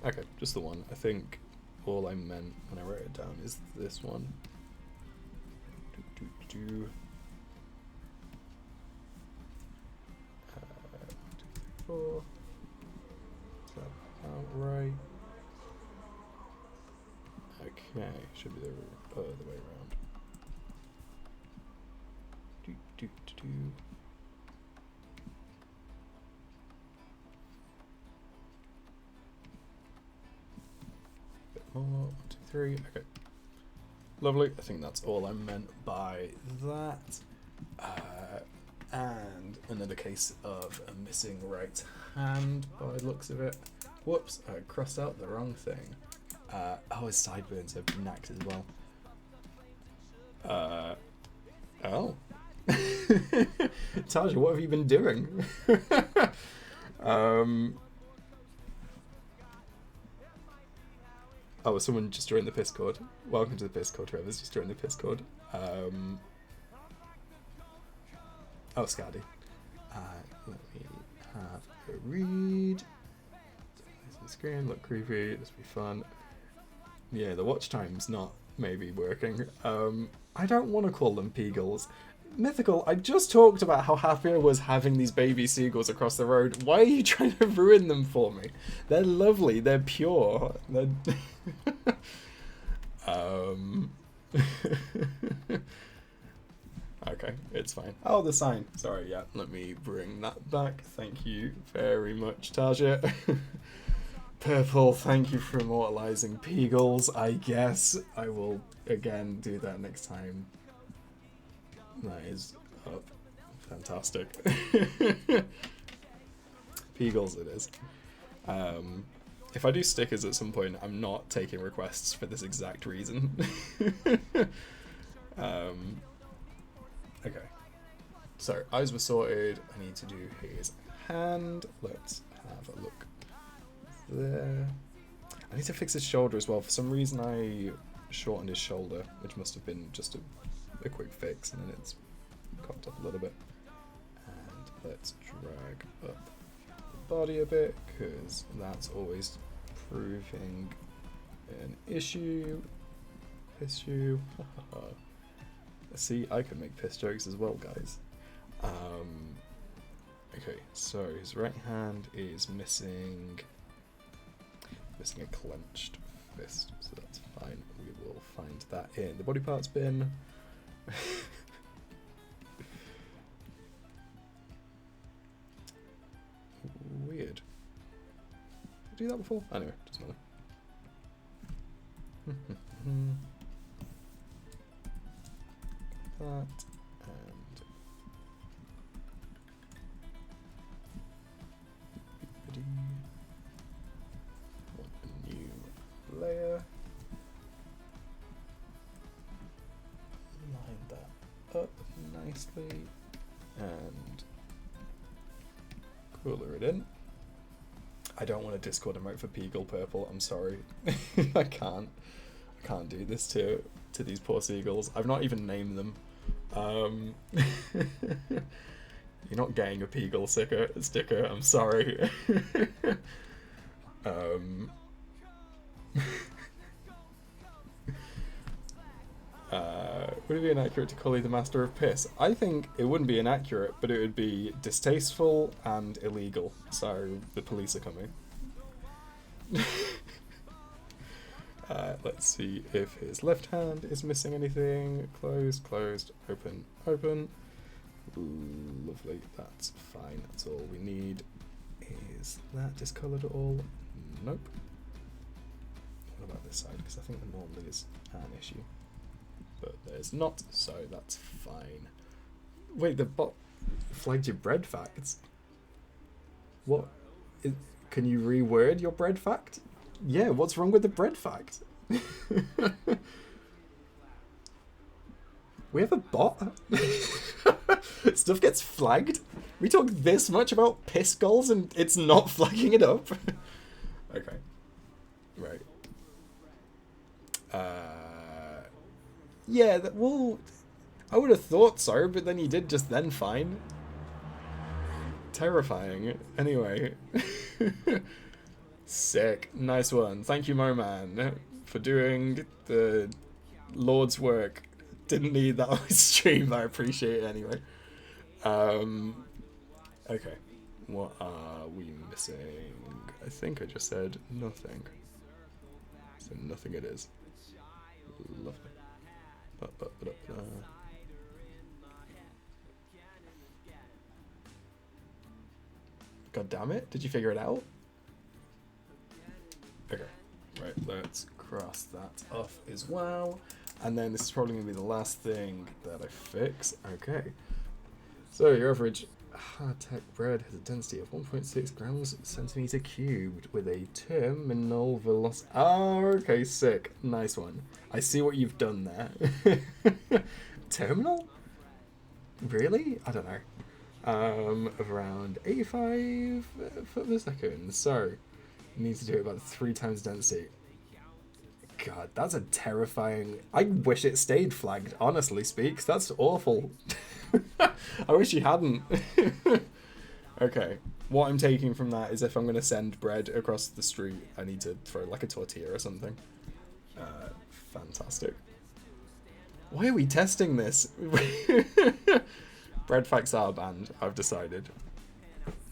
Okay, just the one. I think all I meant when I wrote it down is this one. 1, 2, 3, 4. Is that about right? Okay, should be the other way around. Bit more. 1, 2, 3. Okay. Lovely. I think that's all I meant by that. And another case of a missing right hand by the looks of it. Whoops, I crossed out the wrong thing. Oh, his sideburns are knacked as well. Oh. Taja, what have you been doing? Oh, someone just joined the Discord. Welcome to the Discord, whoever's just joined the Discord. Oh, Scotty. Let me have a read. There's the screen, look creepy, this will be fun. Yeah, the watch time's not maybe working. I don't want to call them peagles. Mythical, I just talked about how happy I was having these baby seagulls across the road. Why are you trying to ruin them for me? They're lovely, they're pure. They're Okay, it's fine. Oh, the sign. Sorry, yeah, let me bring that back. Thank you very much, Taja. Purple, thank you for immortalizing peagles. I guess I will, again, do that next time. That is up. Fantastic. Peagles it is. If I do stickers at some point, I'm not taking requests for this exact reason. Okay. So, eyes were sorted. I need to do his hand. Let's have a look there. I need to fix his shoulder as well. For some reason I shortened his shoulder, which must have been just a quick fix, and then it's cocked up a little bit. And let's drag up the body a bit, because that's always proving an issue. See, I can make piss jokes as well, guys. Okay, so his right hand is missing a clenched fist, so that's fine. We will find that in the body parts bin. Weird. Did I do that before? Anyway, doesn't matter. That and want a new layer. Line that up nicely and cooler it in. I don't want a Discord emote for Peagle Purple. I'm sorry. I can't do this to these poor seagulls. I've not even named them. You're not getting a Peagle sticker. I'm sorry. Would it be inaccurate to call you the master of piss? I think it wouldn't be inaccurate, but it would be distasteful and illegal. So the police are coming. Let's see if his left hand is missing anything. Closed, closed, open, open. Ooh, lovely, that's fine. That's all we need. Is that discoloured at all? Nope. What about this side? Because I think there normally is an issue. But there's not, so that's fine. Wait, the bot flagged your bread facts? What? Can you reword your bread fact? Yeah, what's wrong with the bread fact? We have a bot? Stuff gets flagged? We talk this much about piss goals and it's not flagging it up? Okay. Right. Yeah, well, I would have thought so, but then you did just then fine. Terrifying. Anyway. Sick. Nice one. Thank you, Moman, for doing the Lord's work. Didn't need that on stream, I appreciate it anyway. Okay. What are we missing? I think I just said nothing. So nothing it is. Lovely. God damn it, did you figure it out? Okay, right, let's cross that off as well. And then this is probably going to be the last thing that I fix. Okay. So your average hard-tech bread has a density of 1.6 grams centimeter cubed with a terminal velocity. Oh, okay, sick. Nice one. I see what you've done there. Terminal? Really? I don't know. Of around 85 foot per second. So, you need to do it about 3 times density. God, that's a terrifying... I wish it stayed flagged, honestly speaks. That's awful. I wish you hadn't. Okay, what I'm taking from that is if I'm going to send bread across the street, I need to throw like a tortilla or something. Fantastic. Why are we testing this? Bread facts are banned, I've decided.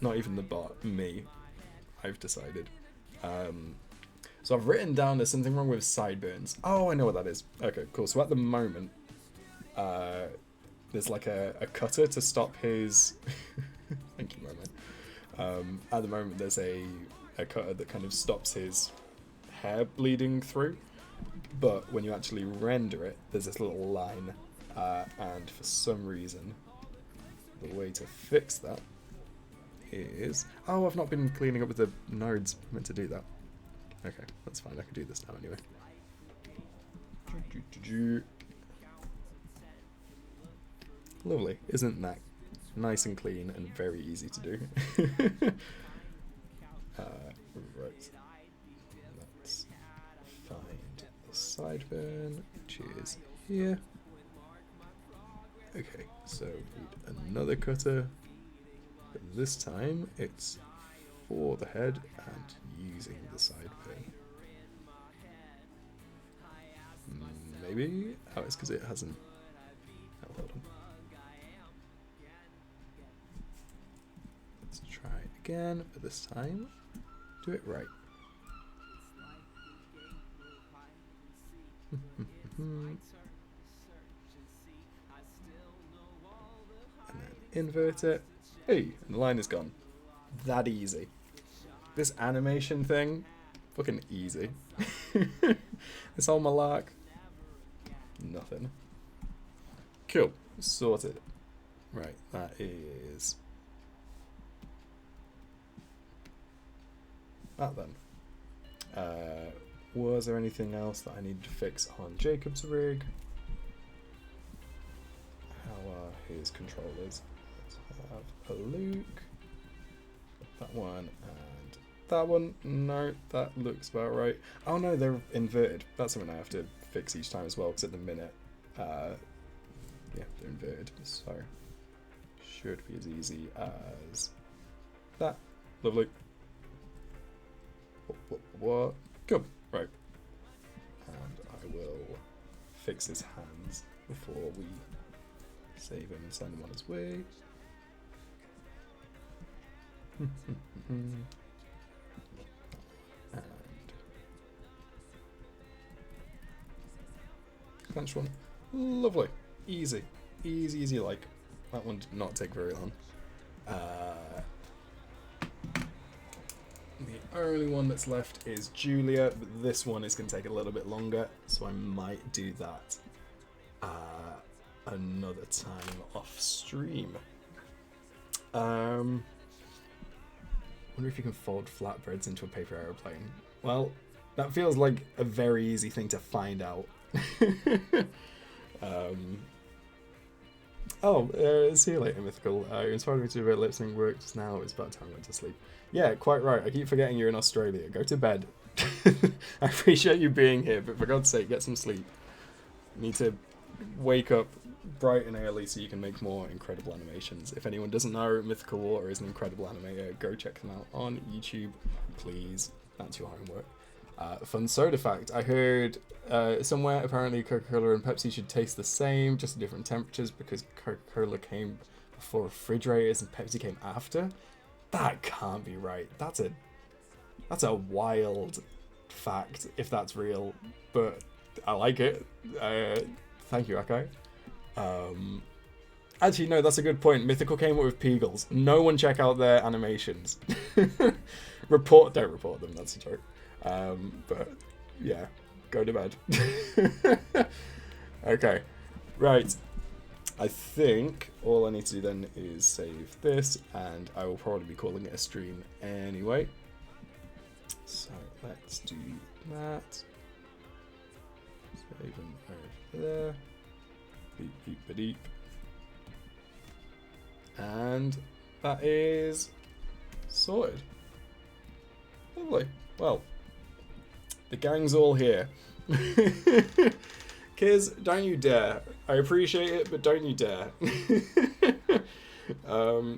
Not even the bot, me. I've decided. So I've written down there's something wrong with sideburns. Oh, I know what that is. Okay, cool. So at the moment, there's like a cutter to stop his... Thank you, Roman. At the moment, there's a cutter that kind of stops his hair bleeding through. But when you actually render it, there's this little line. And for some reason, the way to fix that is... Oh, I've not been cleaning up with the nodes. I meant to do that. Okay, that's fine. I can do this now anyway. Lovely. Isn't that nice and clean and very easy to do? Right. Let's find the sideburn, which is here. Okay, so we need another cutter. But this time it's for the head and using the sideburn. Maybe? Oh, it's because it hasn't... Oh, hold on. Let's try it again, but this time do it right. And then invert it. Hey, and the line is gone. That easy. This animation thing, fucking easy. This whole malark, nothing. Cool, sorted. Right, that is that then. Was there anything else that I needed to fix on Jacob's rig? How are his controllers? Let's have a look. That one and that one. No, that looks about right. Oh no, they're inverted. That's something I have to fix each time as well, because at the minute, yeah, they're inverted. So, should be as easy as that. Lovely. What? Good. Right. And I will fix his hands before we save him and send him on his way. And clench one. Lovely. Easy. Easy like. That one did not take very long. The only one that's left is Julia, but this one is going to take a little bit longer, so I might do that another time off stream. Wonder if you can fold flatbreads into a paper aeroplane. Well, That feels like a very easy thing to find out. See you later, Mythical. You inspired me to do a bit of lip sync work just now. It's about time I went to sleep. Yeah, quite right. I keep forgetting you're in Australia. Go to bed. I appreciate you being here, but for God's sake, get some sleep. You need to wake up bright and early so you can make more incredible animations. If anyone doesn't know, Mythical Water is an incredible animator. Go check them out on YouTube, please. That's your homework. Fun soda fact. I heard somewhere apparently Coca-Cola and Pepsi should taste the same, just at different temperatures, because Coca-Cola came before refrigerators and Pepsi came after. That can't be right. That's a wild fact, if that's real, but I like it. Thank you, Akai. Actually, no, that's a good point. Mythical came up with Peagles. No one check out their animations. Don't report them, that's a joke. But yeah, go to bed. Okay, right. I think all I need to do then is save this, and I will probably be calling it a stream anyway. So let's do that. Save them over there. Beep, beep, beep. And that is sorted. Lovely. Well, the gang's all here. Kids, don't you dare. I appreciate it, but don't you dare.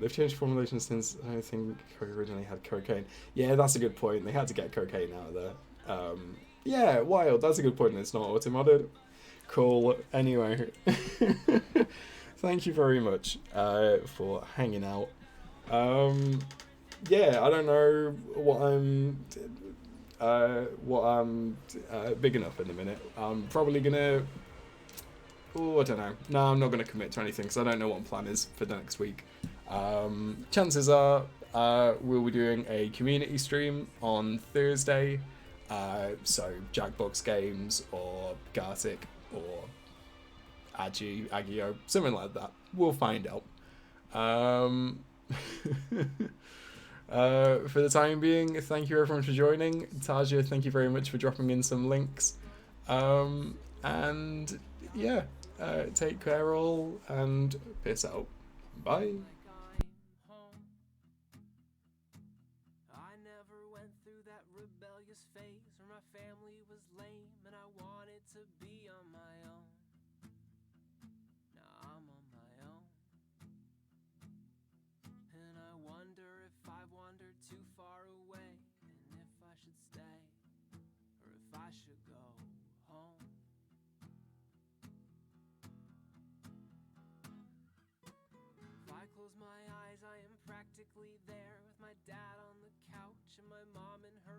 They've changed formulation since I don't think Coke originally had cocaine. Yeah, that's a good point. They had to get cocaine out of there. Yeah, wild. That's a good point. It's not auto-modded. Cool. Anyway, thank you very much for hanging out. Yeah, I don't know what I'm big enough in a minute. I'm probably gonna. Oh, I don't know. No, I'm not gonna commit to anything because I don't know what my plan is for the next week. Chances are we'll be doing a community stream on Thursday. So Jackbox Games or Gartic or Agio, something like that. We'll find out. For the time being, thank you everyone for joining. Taja, thank you very much for dropping in some links. And yeah, take care all and peace out. Bye. I never went through that rebellious phase where my family was lame and I wanted to be on my own. Now I'm on my own. And I wonder if I've wandered too far away, and if I should stay, or if I should go home. If I close my eyes, I am practically there, with my dad on the couch and my mom in her